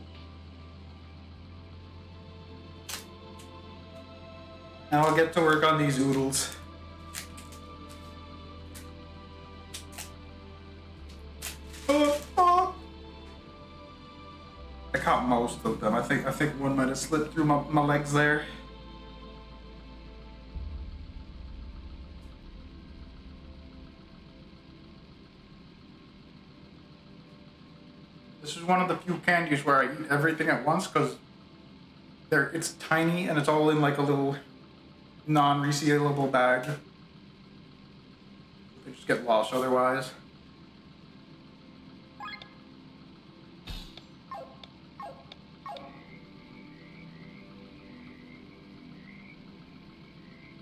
Now I'll get to work on these oodles. I caught most of them. I think one might have slipped through my legs there. This is one of the few candies where I eat everything at once because it's tiny and it's all in like a little non-resealable bag. They just get lost otherwise.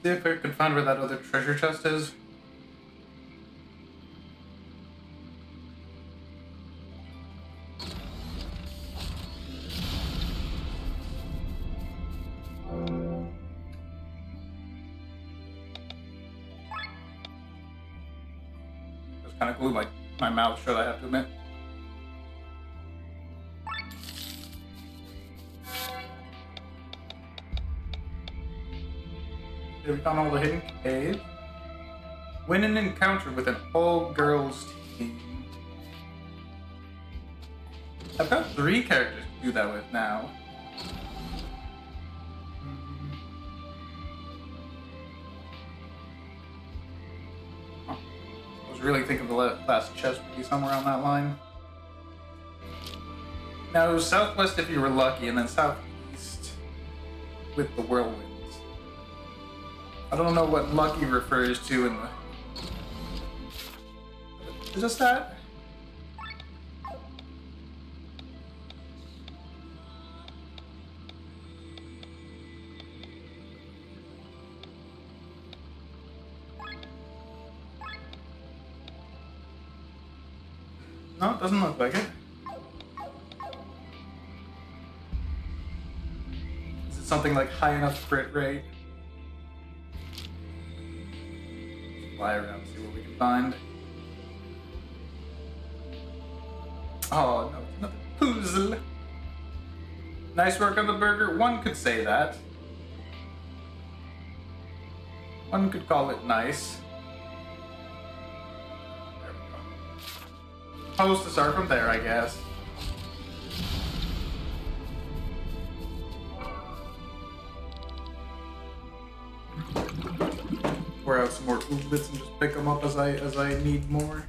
See if I can find where that other treasure chest is. Kind of glue my mouth shut, I have to admit. Okay, we found all the hidden caves. Win an encounter with an all-girls team. I've got 3 characters to do that with now. Really think of the last chest would be somewhere on that line. Now it was southwest if you were lucky, and then southeast with the whirlwinds. I don't know what lucky refers to in the... Is this that? No, it doesn't look like it. Is it something like high enough crit rate? Fly around, see what we can find. Oh, no, another puzzle. Nice work on the burger. One could say that. One could call it nice. There we go. Supposed to start from there, I guess. Pour out some more ooblets and just pick them up as I need more.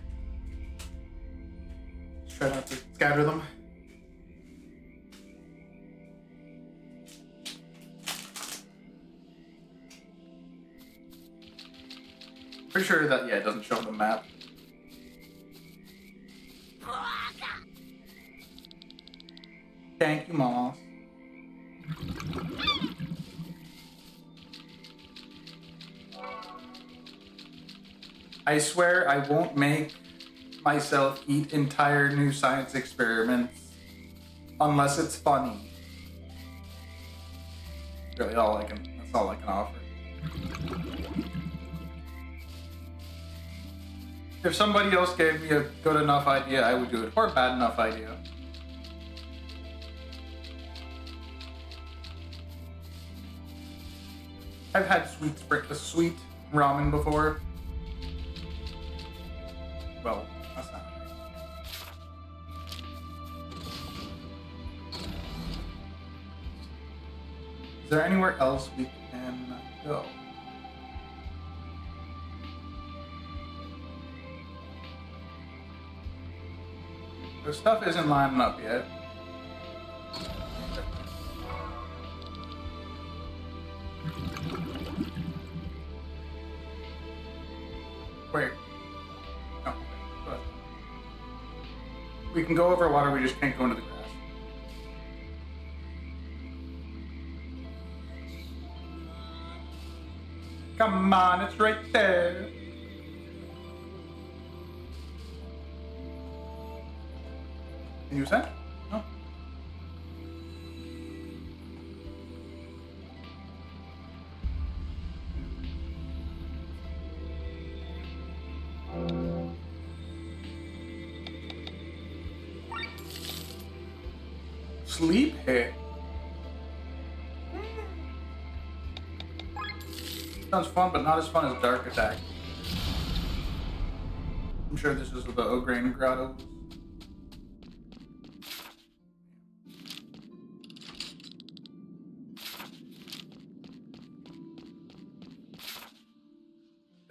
Just try not to scatter them. Pretty sure that, yeah, it doesn't show on the map. Thank you, Moss. I swear I won't make myself eat entire new science experiments unless it's funny. Really, that's all I can offer. If somebody else gave me a good enough idea, I would do it, or a bad enough idea. I've had sweet ramen before. Well, that's not right. Is there anywhere else we can go? The stuff isn't lining up yet. Wait. No. We can go over water, we just can't go into the grass. Come on, it's right there. Can you use that? No. Sleep hit. Sounds fun, but not as fun as Dark Attack. I'm sure this is the O'Grain Grotto.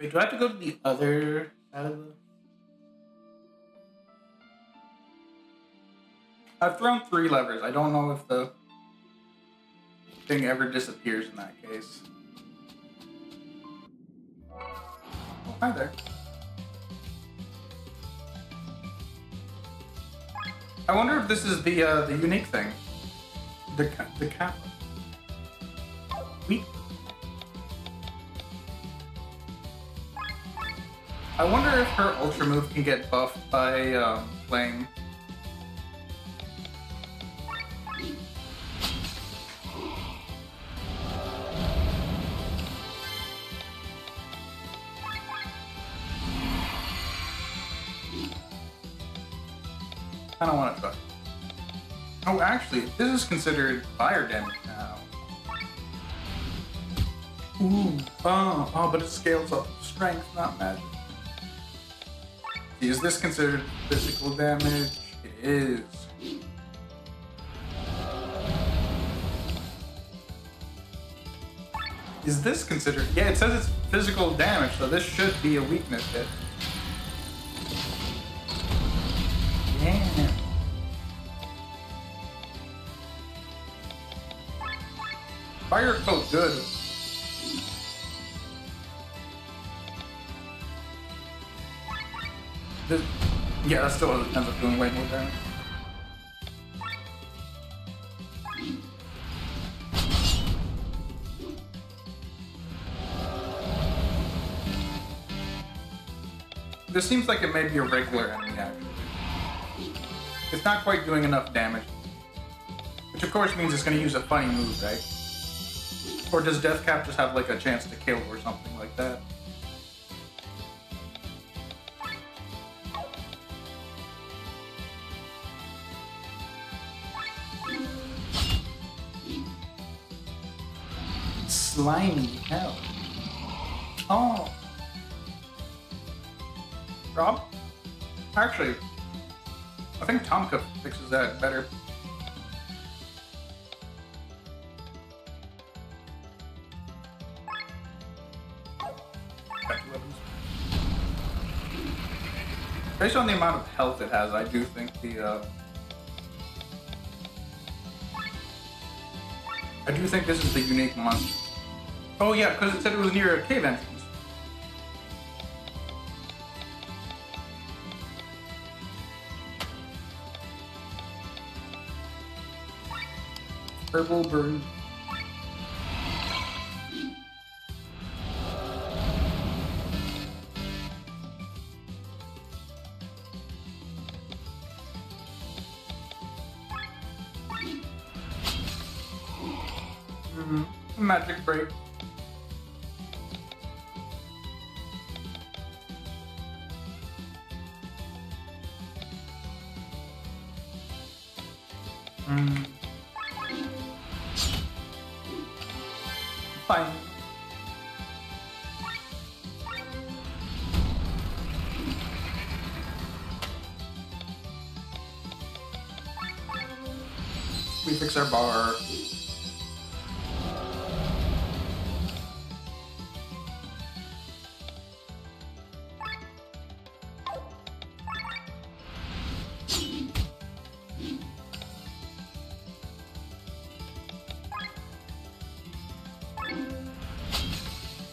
Wait, do I have to go to the other side of the... I've thrown 3 levers. I don't know if the thing ever disappears in that case. Oh, hi there. I wonder if this is the unique thing. The cap. Weak. I wonder if her ultra move can get buffed by playing. I don't want to try. Oh, actually, this is considered fire damage now. Ooh, oh, but it scales up strength, not magic. Is this considered physical damage? It is. Is this considered? Yeah, it says it's physical damage, so this should be a weakness hit. Yeah. Fire coat, good. This, yeah, that still ends up doing way more damage. This seems like it may be a regular enemy, actually. It's not quite doing enough damage. Which of course means it's going to use a funny move, right? Or does Deathcap just have like a chance to kill or something like that? Slimy hell. Oh. Rob? Actually, I think Tomka fixes that better. Based on the amount of health it has, I do think this is the unique monster. Oh yeah, because it said it was near a cave entrance. Purple burn. Magic break. Fine. We fix our bar.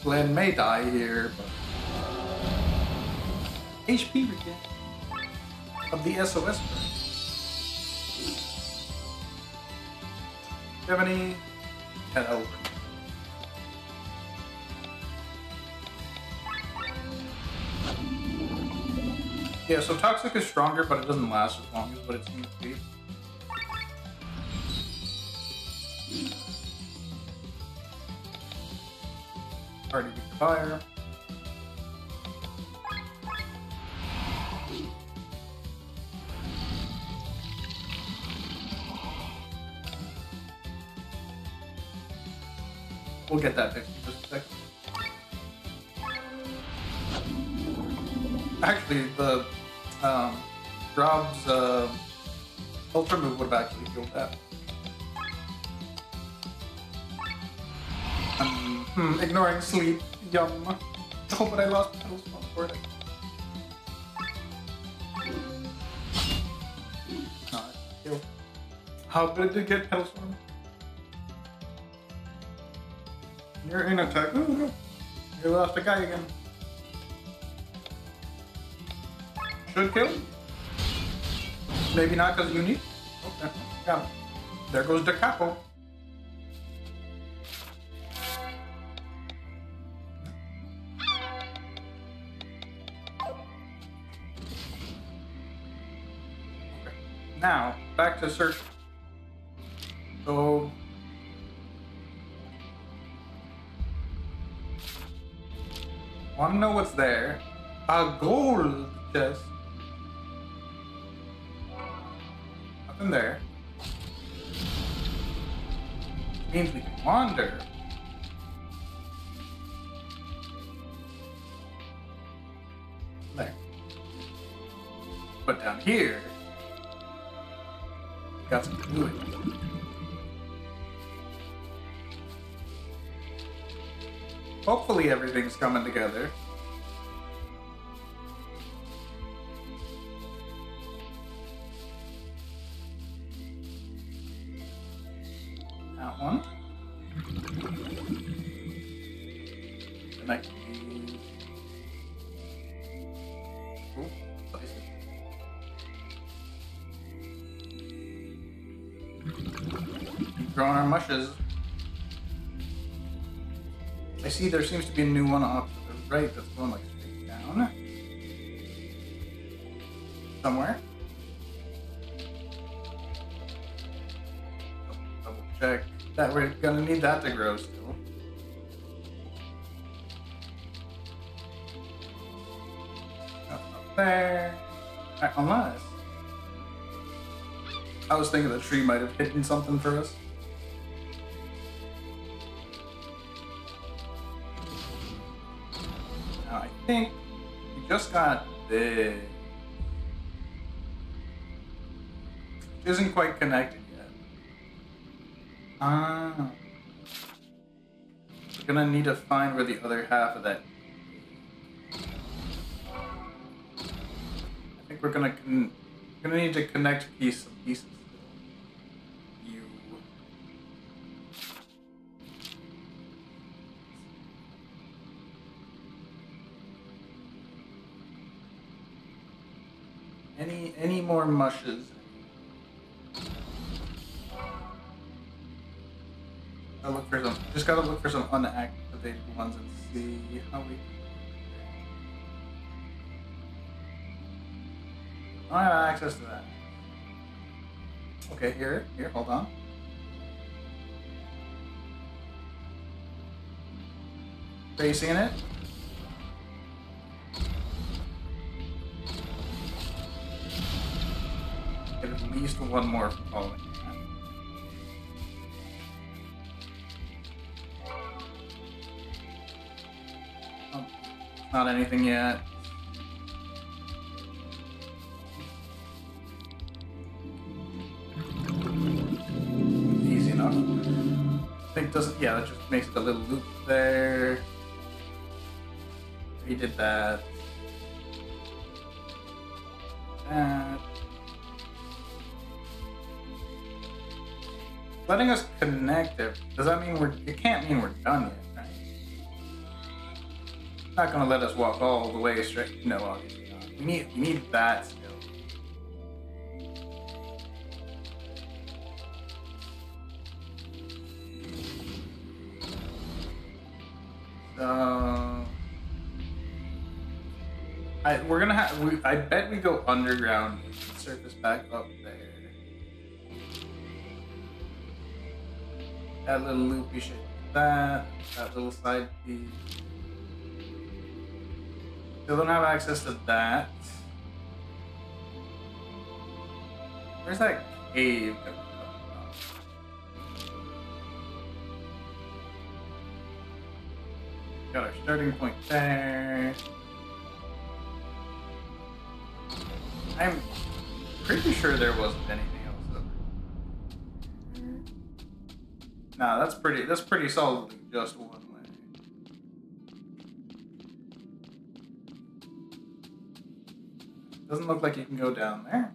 Glenn may die here, but HP regen of the SOS burn. 70 and over. Yeah, so Toxic is stronger, but it doesn't last as long as what it seems to be. Already weak to fire. We'll get that fixed in just a second. Actually, the Rob's ultra move would have actually killed that. Ignoring sleep. Yum. Oh, but I lost Petal Storm for it. No, killed. How good did it get Petal Storm? You're in attack. Ooh, no. You lost a guy again. Should kill? Maybe not because unique? Okay. Yeah. There goes the capo. Now, back to search. So, want to know what's there? A gold chest. Nothing there. Means we can wander. There. But down here, got some fluid. Hopefully everything's coming together. That one. Connect these. Cool. Place keep growing our mushes. I see there seems to be a new one off to the right that's going like straight down. Somewhere. Double check that we're gonna need that to grow still. Nothing up there. Unless I was thinking the tree might have hidden something for us. Now I think we just got this. It isn't quite connected yet. Ah. We're gonna need to find where the other half of that. I think we're gonna need to connect pieces. You. Any more mushes? Just gotta look for some unactivated ones and see how we. I don't have access to that. Okay, here, hold on. Are you seeing it? Get at least one more following that. Oh, not anything yet. Easy enough. I think doesn't. Yeah, that just makes it a little loop there. We did that. That. Letting us connect it. Does that mean it can't mean we're done yet, right? It's not gonna let us walk all the way straight. No, obviously not. We need that still. So we're gonna have. I bet we go underground and surface back up there. That little loopy shit. That little side piece. Still don't have access to that. Where's that cave that we talked about? Got our starting point there. I'm pretty sure there wasn't anything else over. Nah, that's pretty solidly just one way. Doesn't look like you can go down there.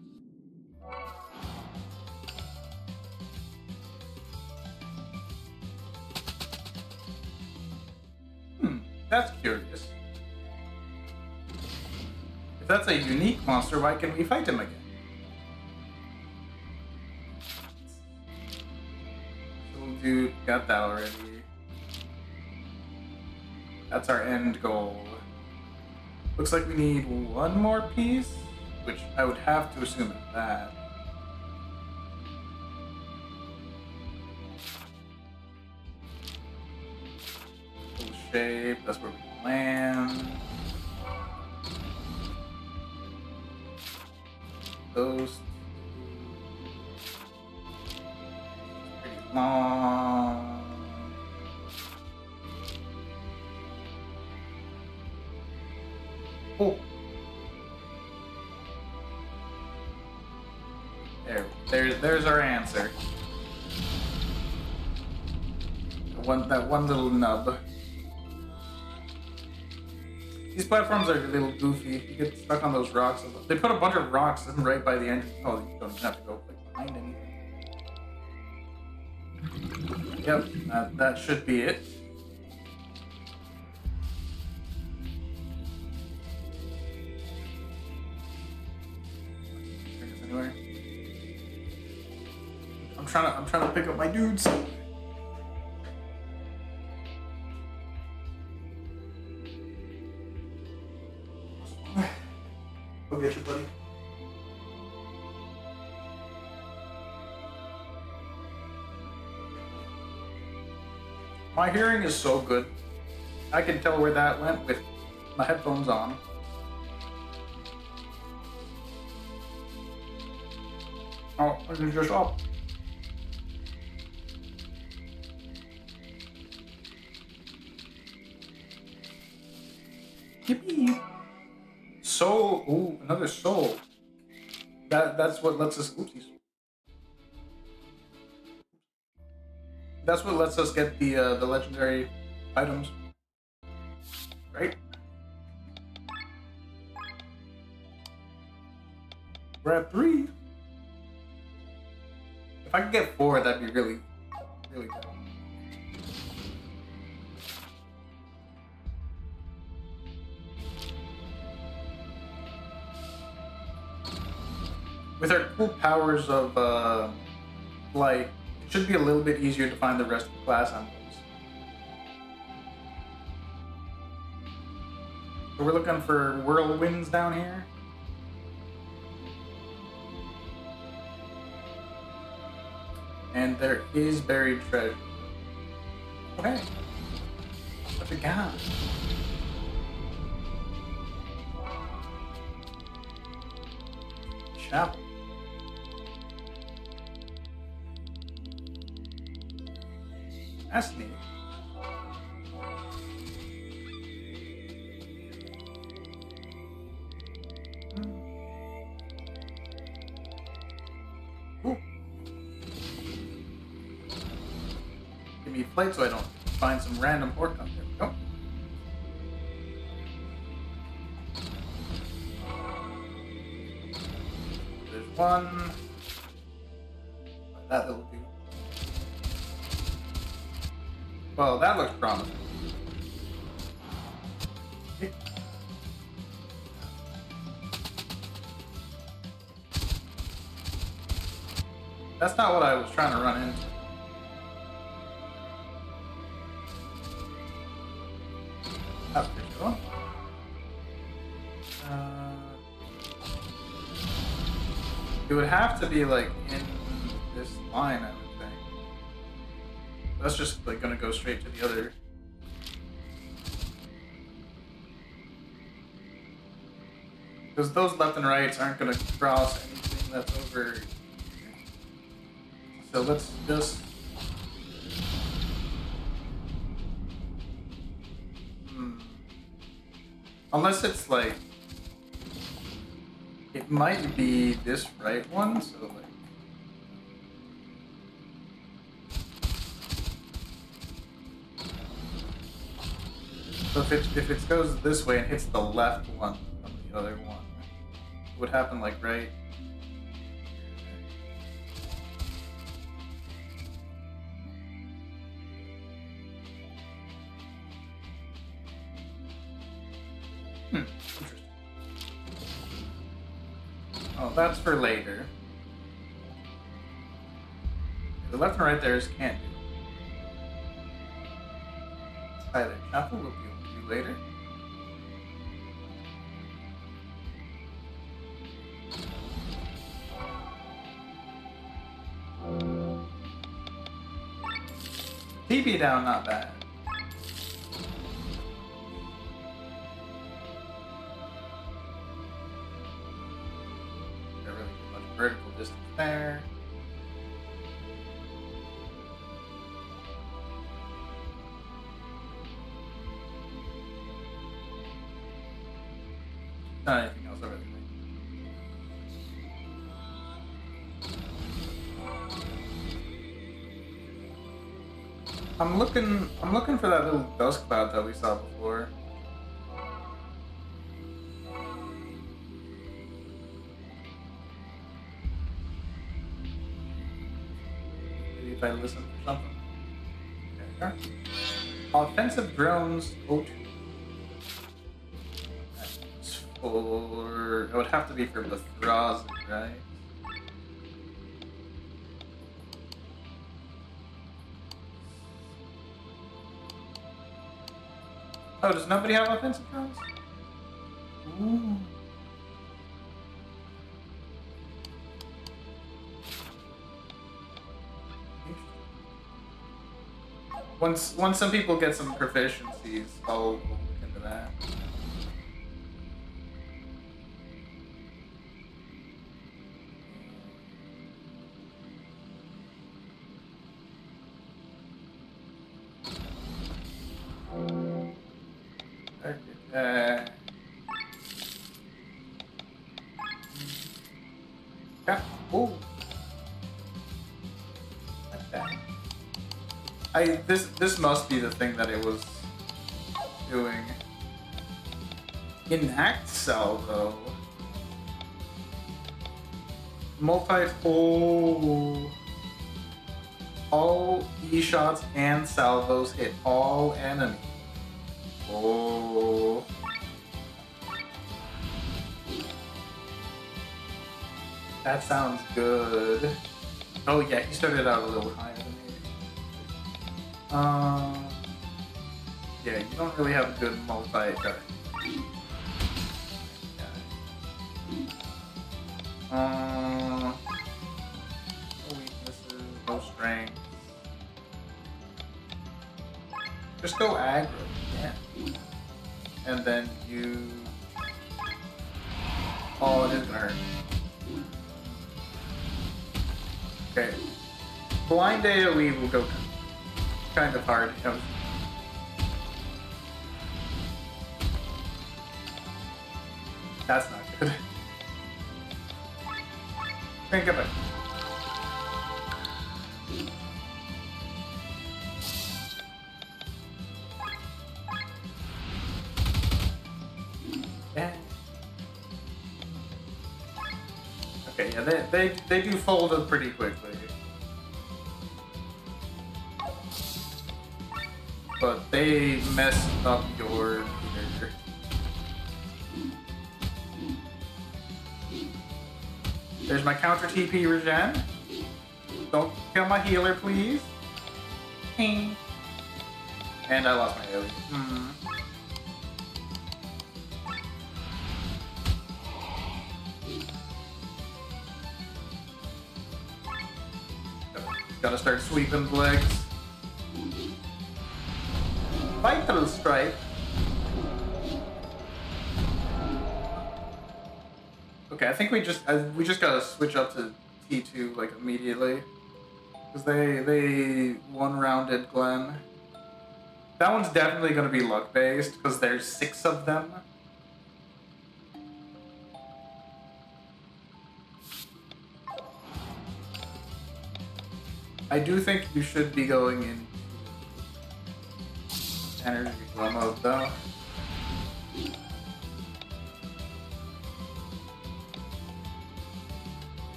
That's curious. If that's a unique monster, why can we fight him again? Little dude, got that already. That's our end goal. Looks like we need one more piece, which I would have to assume is that. Little shape, that's where we land. Those pretty long. Oh, there's our answer. That one little nub. These platforms are a little goofy. You get stuck on those rocks. They put a bunch of rocks right by the end. Oh, you don't have to go behind anything. Yep, that should be it. I'm trying to pick up my dudes. Go get you, buddy. My hearing is so good. I can tell where that went with my headphones on. Oh, this is just up. Yippee! Soul. Ooh, another soul. That's what lets us. Oopsies. That's what lets us get the legendary items, right? We're at 3. If I could get 4, that'd be really, really good. With our cool powers of light, it should be a little bit easier to find the rest of the class emblems. So we're looking for whirlwinds down here. And there is buried treasure. Okay. What we got? Chapel. That's neat. Cool. Give me a plate so I don't find some random pork up there. Go. There's one. That little dude. Well, that looks promising. That's not what I was trying to run into. Oh, there's the one. It would have to be like in this line, I would think. That's just like gonna go straight to the other. Because those left and rights aren't gonna cross anything that's over. So let's just. Unless it's like. It might be this right one, so like. So if it goes this way and hits the left one from the other one, it would happen like right. Interesting. Oh, that's for later. The left and right there's can't do. Either shuffle will do later. TP down, not bad. Got really much vertical distance there. Not anything else over there. I'm looking for that little dust cloud that we saw before. Maybe if I listen for something. There we are. Offensive drones O2. That's for it would have to be for Bethrazzi, right? Oh, does nobody have offensive drones? Ooh. Once some people get some proficiencies, I'll look into that. Yeah. Ooh. Like that. This must be the thing that it was doing. Enact salvo. All E-shots and salvos hit all enemies. Oh. That sounds good. Oh yeah, he started out a little higher than me. Yeah, you don't really have a good multi-guard. No weaknesses, no strength. Just go aggro, yeah. And then you... Oh, it is gonna hurt. Okay. Blind AoE will go kind of hard. That's not good. Think of it. Yeah. Okay, yeah, they do fold up pretty quickly. But they messed up your meter. There's my counter TP regen. Don't kill my healer, please. And I lost my AoE. Gotta start sweeping the legs. Vital strike. Okay, I think we just gotta switch up to T2 like immediately, because they one-rounded Glenn. That one's definitely gonna be luck based because there's 6 of them. I do think you should be going in energy flow mode though.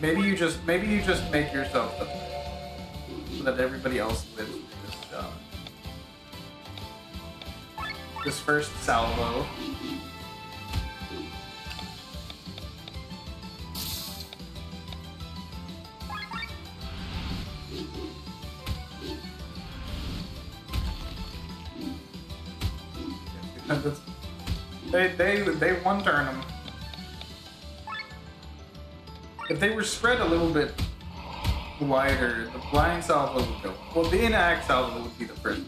Maybe you just make yourself the so that everybody else lives through this job. This first salvo. They one turn them. If they were spread a little bit wider, the blind salvo would go. Well, the inact salvo would be the first.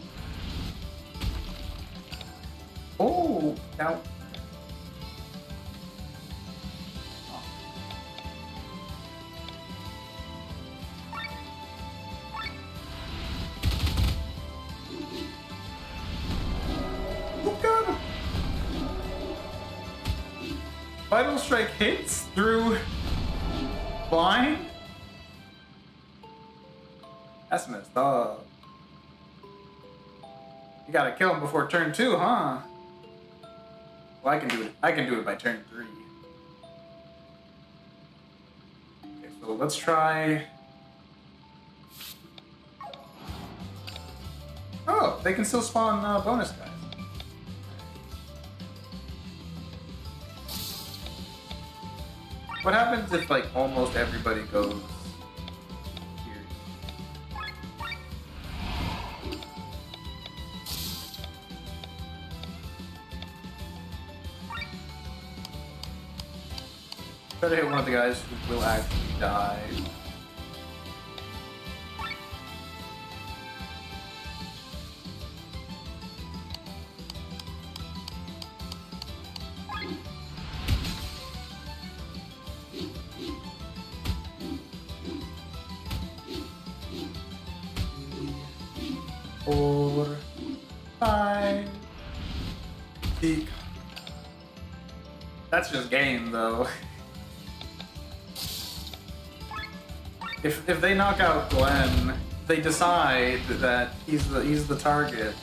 Oh, now. Vital strike hits through blind? That's messed up. You gotta kill him before turn 2, huh? Well, I can do it by turn 3. Okay, so let's try. Oh, they can still spawn bonus guys. What happens if, like, almost everybody goes here? Try to hit one of the guys who will actually die. Four, five, six. That's just game, though. If they knock out Glenn, they decide that he's the target.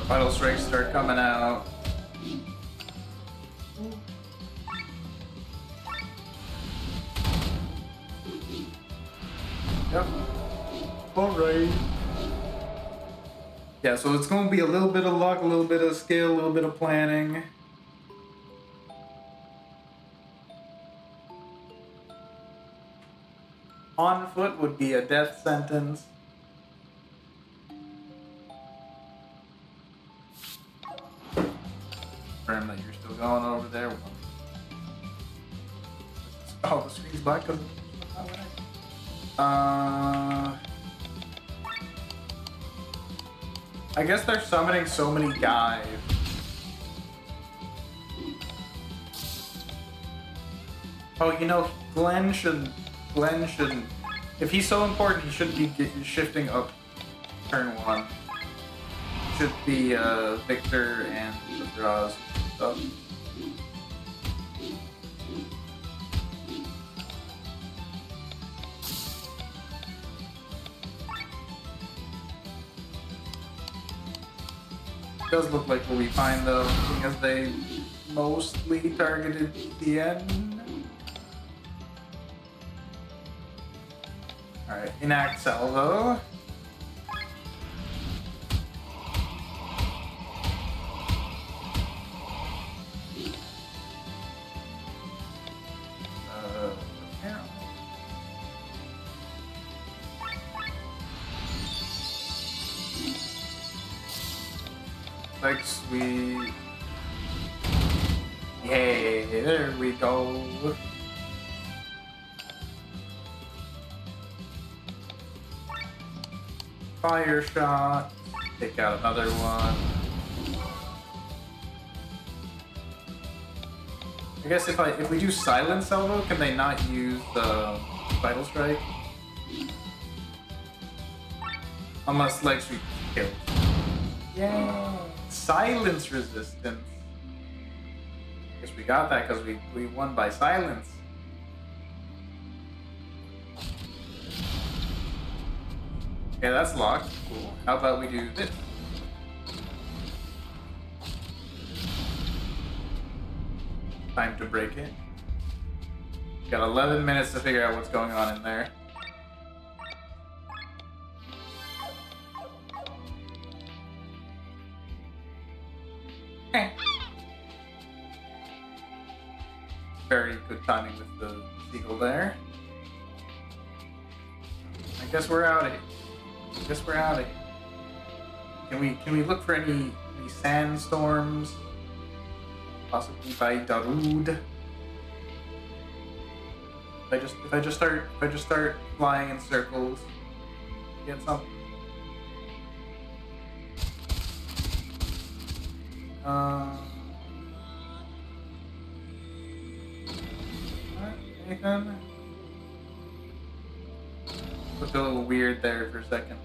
Vital strikes start coming out. Yep. Alright. Yeah, so it's going to be a little bit of luck, a little bit of skill, a little bit of planning. On foot would be a death sentence. Confirm that you're still going over there. Oh, the screen's black. I guess they're summoning so many guys. Oh, you know, Glenn shouldn't. If he's so important, he shouldn't be shifting up turn one. Should be Victor and the draws stuff. Does look like we'll be fine though, because they mostly targeted the end. Alright, enact salvo. Like sweet. Yay, there we go. Fire shot. Take out another one. I guess if we do silent salvo, can they not use the vital strike? Unless like sweet kills. Yeah. Silence resistance. Guess we got that because we won by silence. Okay, that's locked. Cool. How about we do this? Time to break it. Got 11 minutes to figure out what's going on in there. Very good timing with the seagull there. I guess we're out of here. Can we look for any sandstorms? Possibly by Darude. If I just start flying in circles, get something. Anything? Looked a little weird there for a second.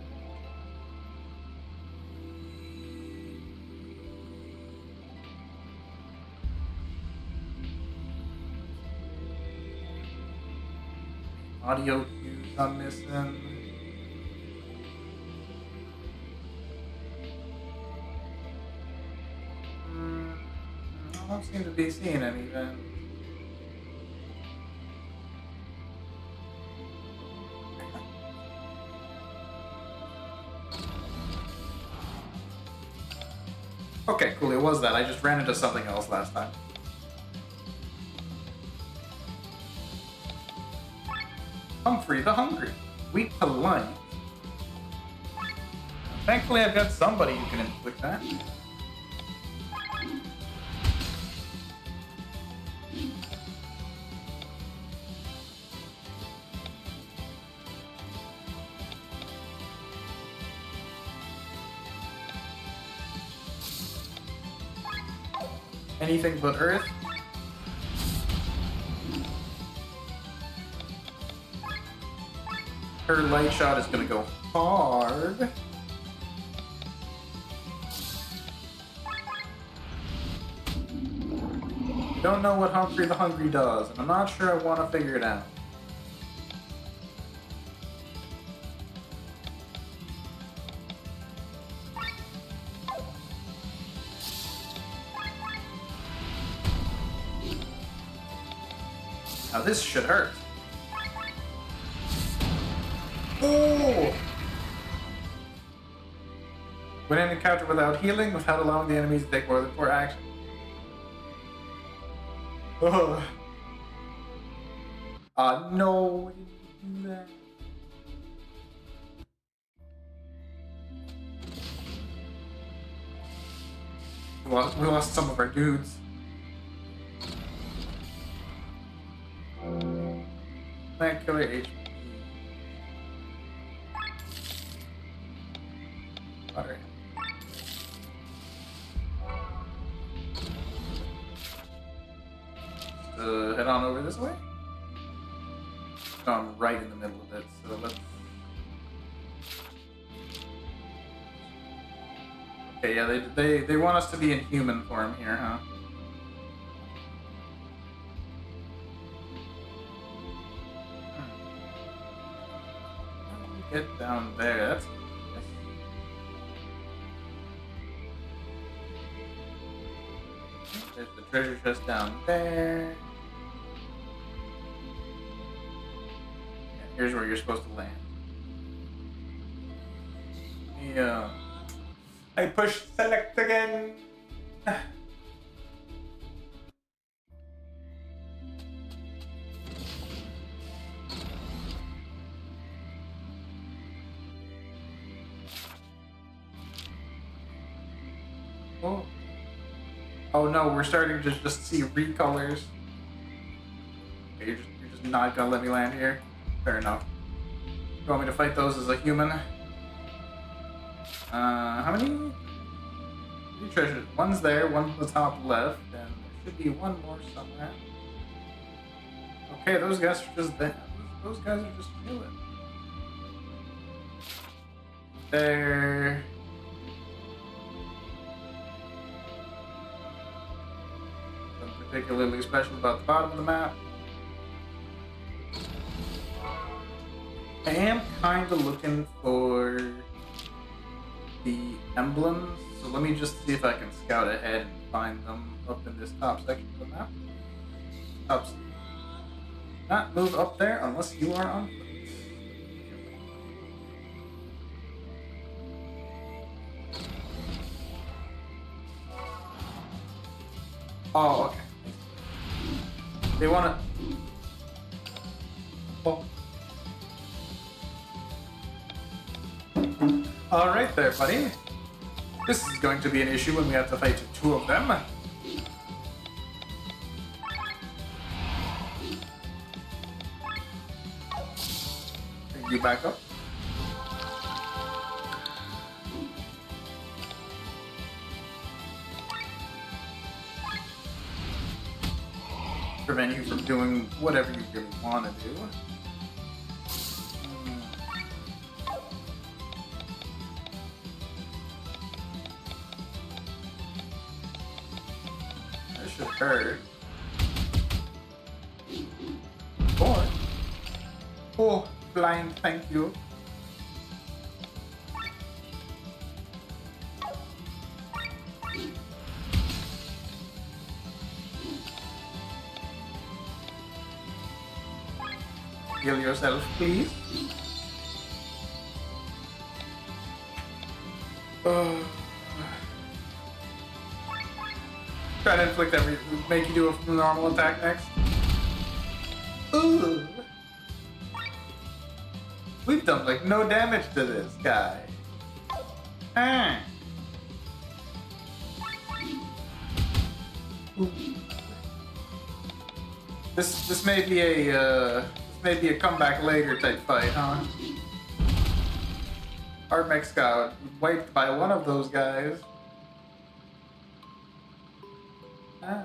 Audio cues I'm missing. I don't seem to be seeing anything. Okay, cool. It was that. I just ran into something else last time. Humphrey the Hungry. Weak to light. Thankfully, I've got somebody who can inflict that. Anything but Earth. Her light shot is gonna go hard. Don't know what Humphrey the Hungry does, and I'm not sure I want to figure it out. Now this should hurt. Oh! When an encounter without healing, without allowing the enemies to take more than 4 actions. Oh. No. We lost some of our dudes. Plant killer HP. Alright. Head on over this way. I'm right in the middle of it, so let's. Okay, yeah, they want us to be in human form here, huh? How do we get down there? That's. There's the treasure chest down there. Here's where you're supposed to land. Yeah. I pushed select again. Oh. Oh no, we're starting to just see recolors. Okay, you're just not gonna let me land here? Fair enough. You want me to fight those as a human? How many? 3 treasures. One's there, one's on the top left, and there should be one more somewhere. Okay, those guys are just there. Those guys are just chilling. There. Nothing particularly special about the bottom of the map. I am kind of looking for the emblems, so let me just see if I can scout ahead and find them up in this top section of the map. Top. Not move up there unless you are on foot. Oh, okay. They want to. Oh. Alright there, buddy. This is going to be an issue when we have to fight 2 of them. Bring you back up. Prevent you from doing whatever you really want to do. Should hurt. Or, oh, blind, thank you. Heal yourself, please. Try to inflict that, make you do a normal attack next. Ooh. We've done like no damage to this guy. Ah. Ooh. This may be a comeback later type fight, huh? Our mech got wiped by one of those guys. Ah.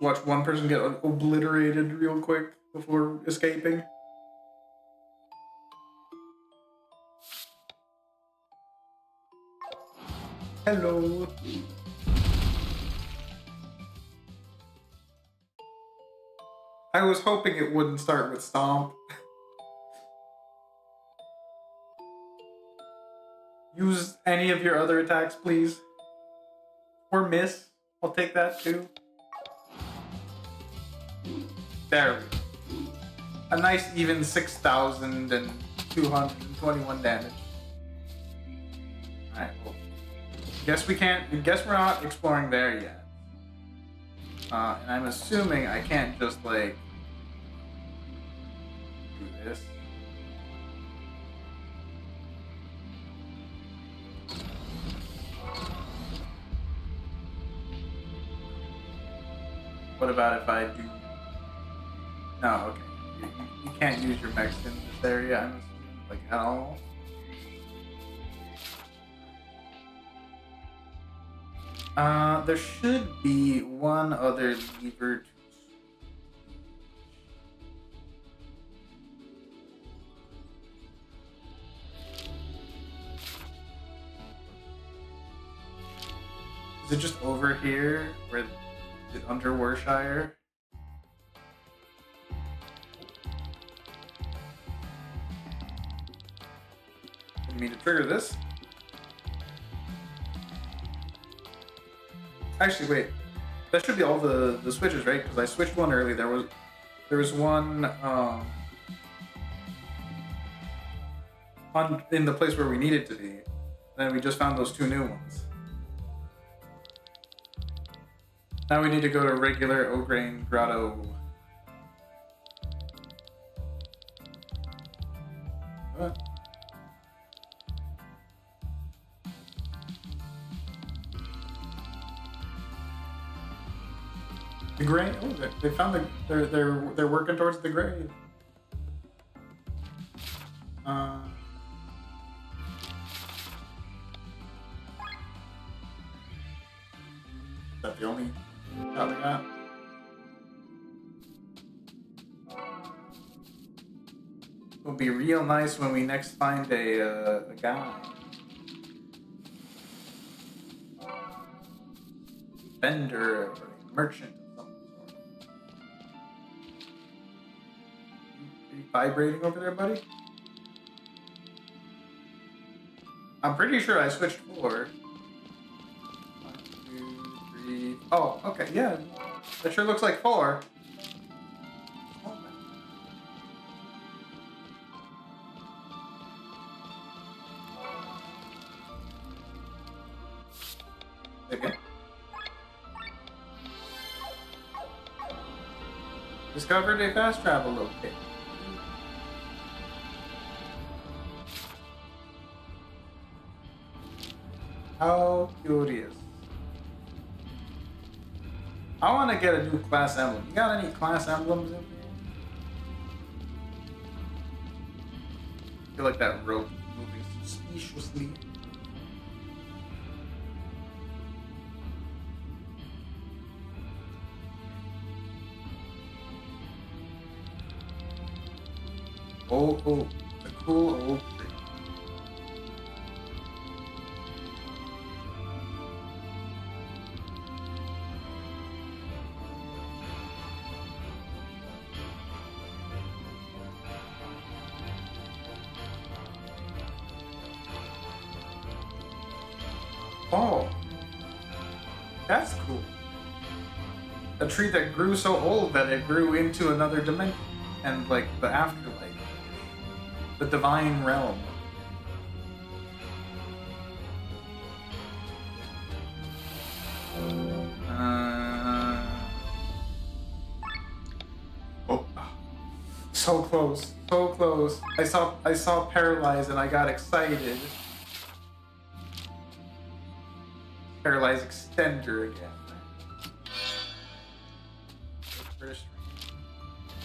Watch one person get obliterated real quick before escaping. Hello. I was hoping it wouldn't start with Stomp. Use any of your other attacks, please. Or miss. I'll take that too. There we go. A nice even 6,221 damage. Alright, well. Guess we're not exploring there yet. And I'm assuming I can't just like do this. What about if I do? No, okay. You can't use your mechs in this area, I'm assuming, like at all. There should be one other lever to... Is it just over here, where is it under Warshire? Didn't mean to trigger this. Actually, wait. That should be all the switches, right? Because I switched one early. There was one in the place where we needed to be. Then we just found those two new ones. Now we need to go to regular O'Grain Grotto. What? The grave? Oh, they found they're working towards the grave. Is that the only shot we got? It'll be real nice when we next find a guy. Vendor or a merchant. Vibrating over there, buddy? I'm pretty sure I switched 4. 1, 2, 3. Oh, okay, yeah. That sure looks like 4. Okay. Discovered a fast travel location. How curious. I want to get a new class emblem. You got any class emblems in here? I feel like that rope is moving suspiciously. Oh, the cool old tree. Oh, that's cool. A tree that grew so old that it grew into another dimension and like the afterlife, the divine realm. So close. So close. I saw Paralyze and I got excited. Paralyze Extender again. First.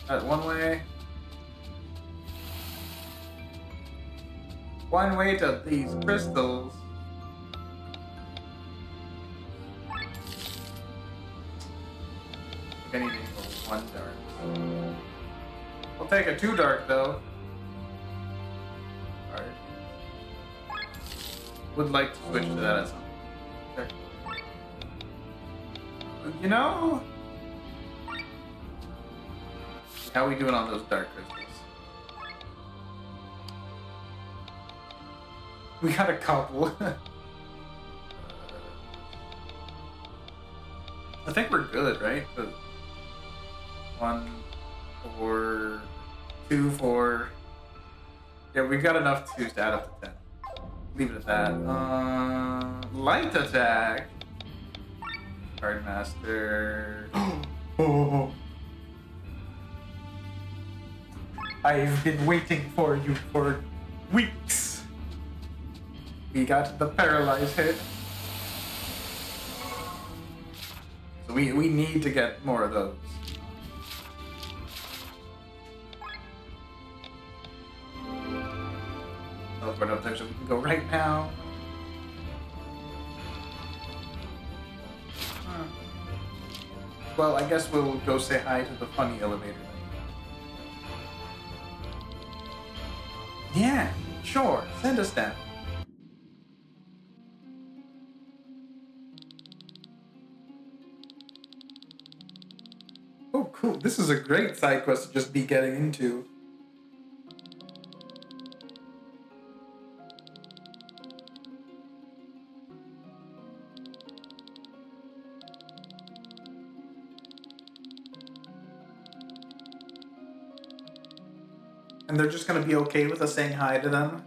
That one way. One way to these crystals. I think I need to go one dark. I'll take a 2 dark though. Alright. Would like to switch to that at some point. Okay. You know? How we doing on those dark crystals? We got a couple. I think we're good, right? 1, 4, 2, 4. Yeah, we've got enough to add up to 10. Leave it at that. Light attack. Card master. Oh. I've been waiting for you for weeks. We got the paralyze hit. So we need to get more of those. Teleport up there so we can go right now. Well, I guess we'll go say hi to the funny elevator. Yeah, sure. Send us down. Oh, cool. This is a great side quest to just be getting into. And they're just gonna be okay with us saying hi to them?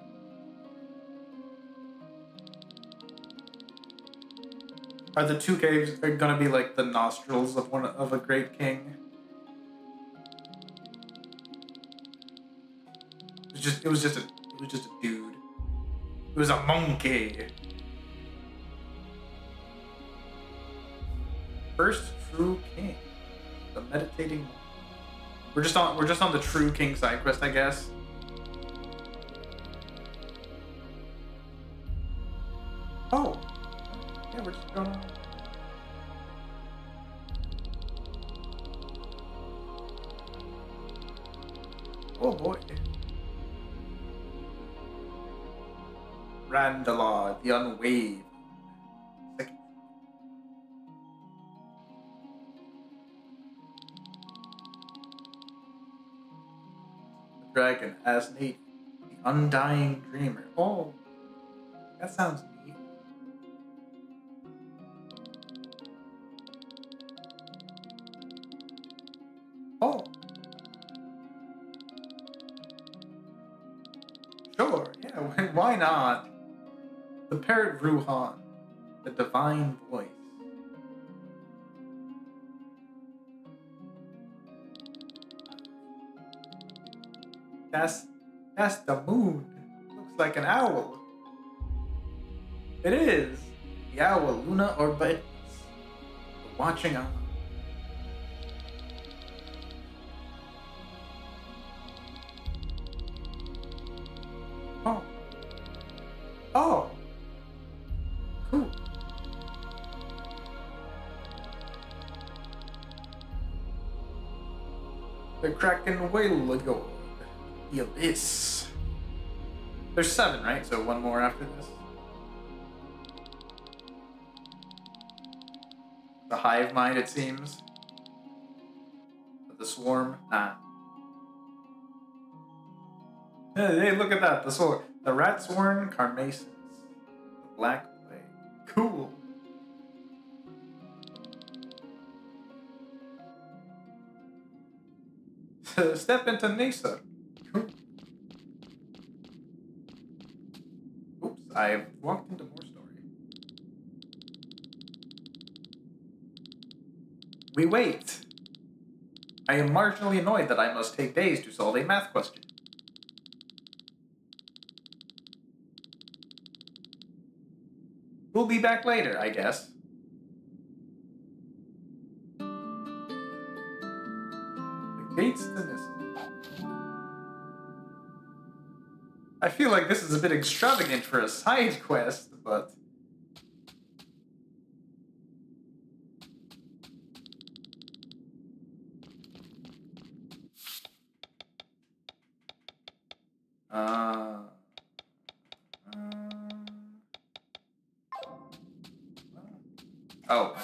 Are the 2 caves gonna be like the nostrils of a great king? It was just a dude. It was a monkey. First true king. The meditating. We're just on the true king side quest, I guess. Oh. Yeah, we're just going on. Oh boy. Randala, the Unwaved. The Dragon as Nate, the Undying Dreamer. Oh, that sounds neat. Oh. Sure, yeah, why not? The Parrot Ruhan, the Divine Voice. That's the moon. Looks like an owl. It is. The owl, Luna Orbis. The watching eye. Oh. Oh. Cool. The Kraken Whale Lord. The Abyss. There's 7, right? So 1 more after this. The hive mind, it seems. But the swarm, nah. Hey, look at that. The swarm. The rat sworn Carmasons. The black plague. Cool. Step into Nasa. Oops, I've walked into more story. We wait. I am marginally annoyed that I must take days to solve a math question. We'll be back later, I guess. The gates to Nissa. I feel like this is a bit extravagant for a side quest, but... Oh.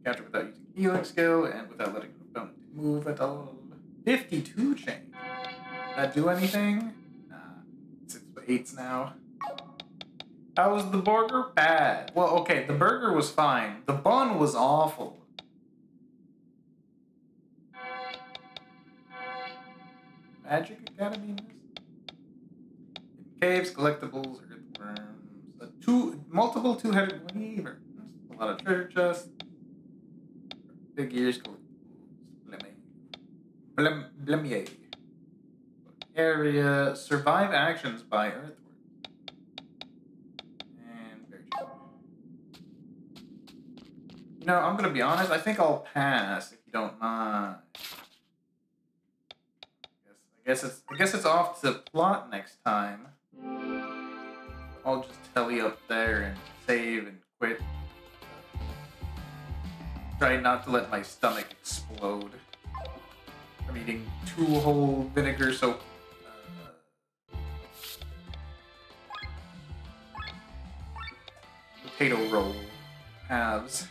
Counter without using healing skill and without letting the opponent move at all. 52 chain. Did that do anything? Nah. It's 8s now. How was the burger? Bad. Well, okay, the burger was fine. The bun was awful. Magic Academy? Caves, collectibles, earthworms, multiple two-headed weavers, a lot of treasure chests, big ears, blemier, area, survive actions by earthworms, and very cheap. You know, I'm gonna be honest. I think I'll pass if you don't mind. I guess it's off to plot next time. I'll just telly up there and save and quit. Try not to let my stomach explode from eating 2 whole vinegar soaked potato roll halves.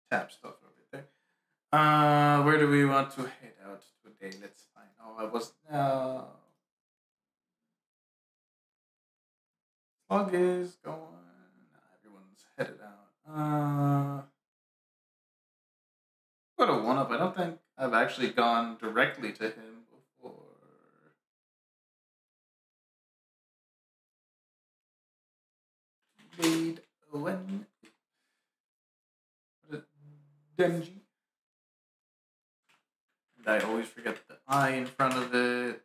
Tap stuff over there. Where do we want to head out today? Let's find. Oh, I was. Slug is going. Everyone's headed out. Go to 1-Up. I don't think I've actually gone directly to him before. Made when. Denji. And I always forget the I in front of it.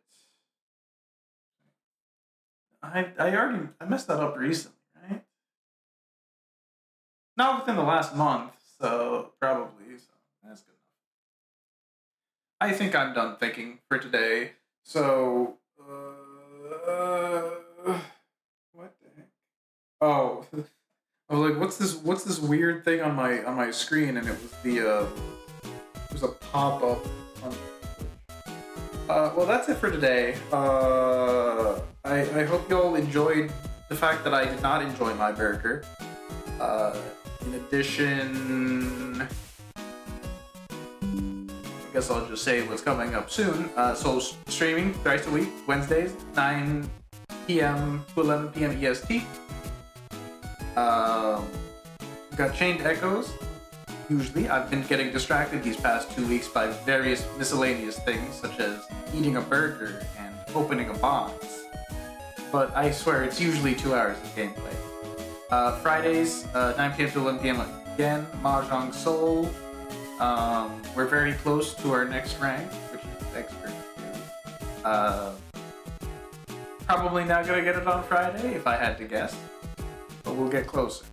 I messed that up recently, right? Not within the last month, so probably, so that's good enough. I think I'm done thinking for today. So what the heck? Oh, I was like, what's this weird thing on my screen? And it was a pop-up on well, that's it for today. I hope you all enjoyed the fact that I did not enjoy my burger. In addition, I guess I'll just say what's coming up soon. So streaming thrice a week, Wednesdays, 9 p.m. to 11 p.m. EST. Got Chained Echoes. Usually, I've been getting distracted these past 2 weeks by various miscellaneous things, such as eating a burger and opening a box. But I swear, it's usually 2 hours of gameplay. Fridays, 9 p.m. to 11 p.m. again, Mahjong Soul. We're very close to our next rank, which is Expert 2. Probably not gonna get it on Friday, if I had to guess. But we'll get closer.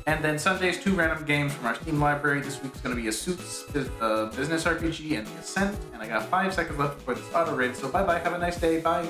And then Sundays, 2 random games from our Steam library. This week's going to be a Suits business RPG and The Ascent. And I got 5 seconds left before this auto raid. So bye bye, have a nice day, bye.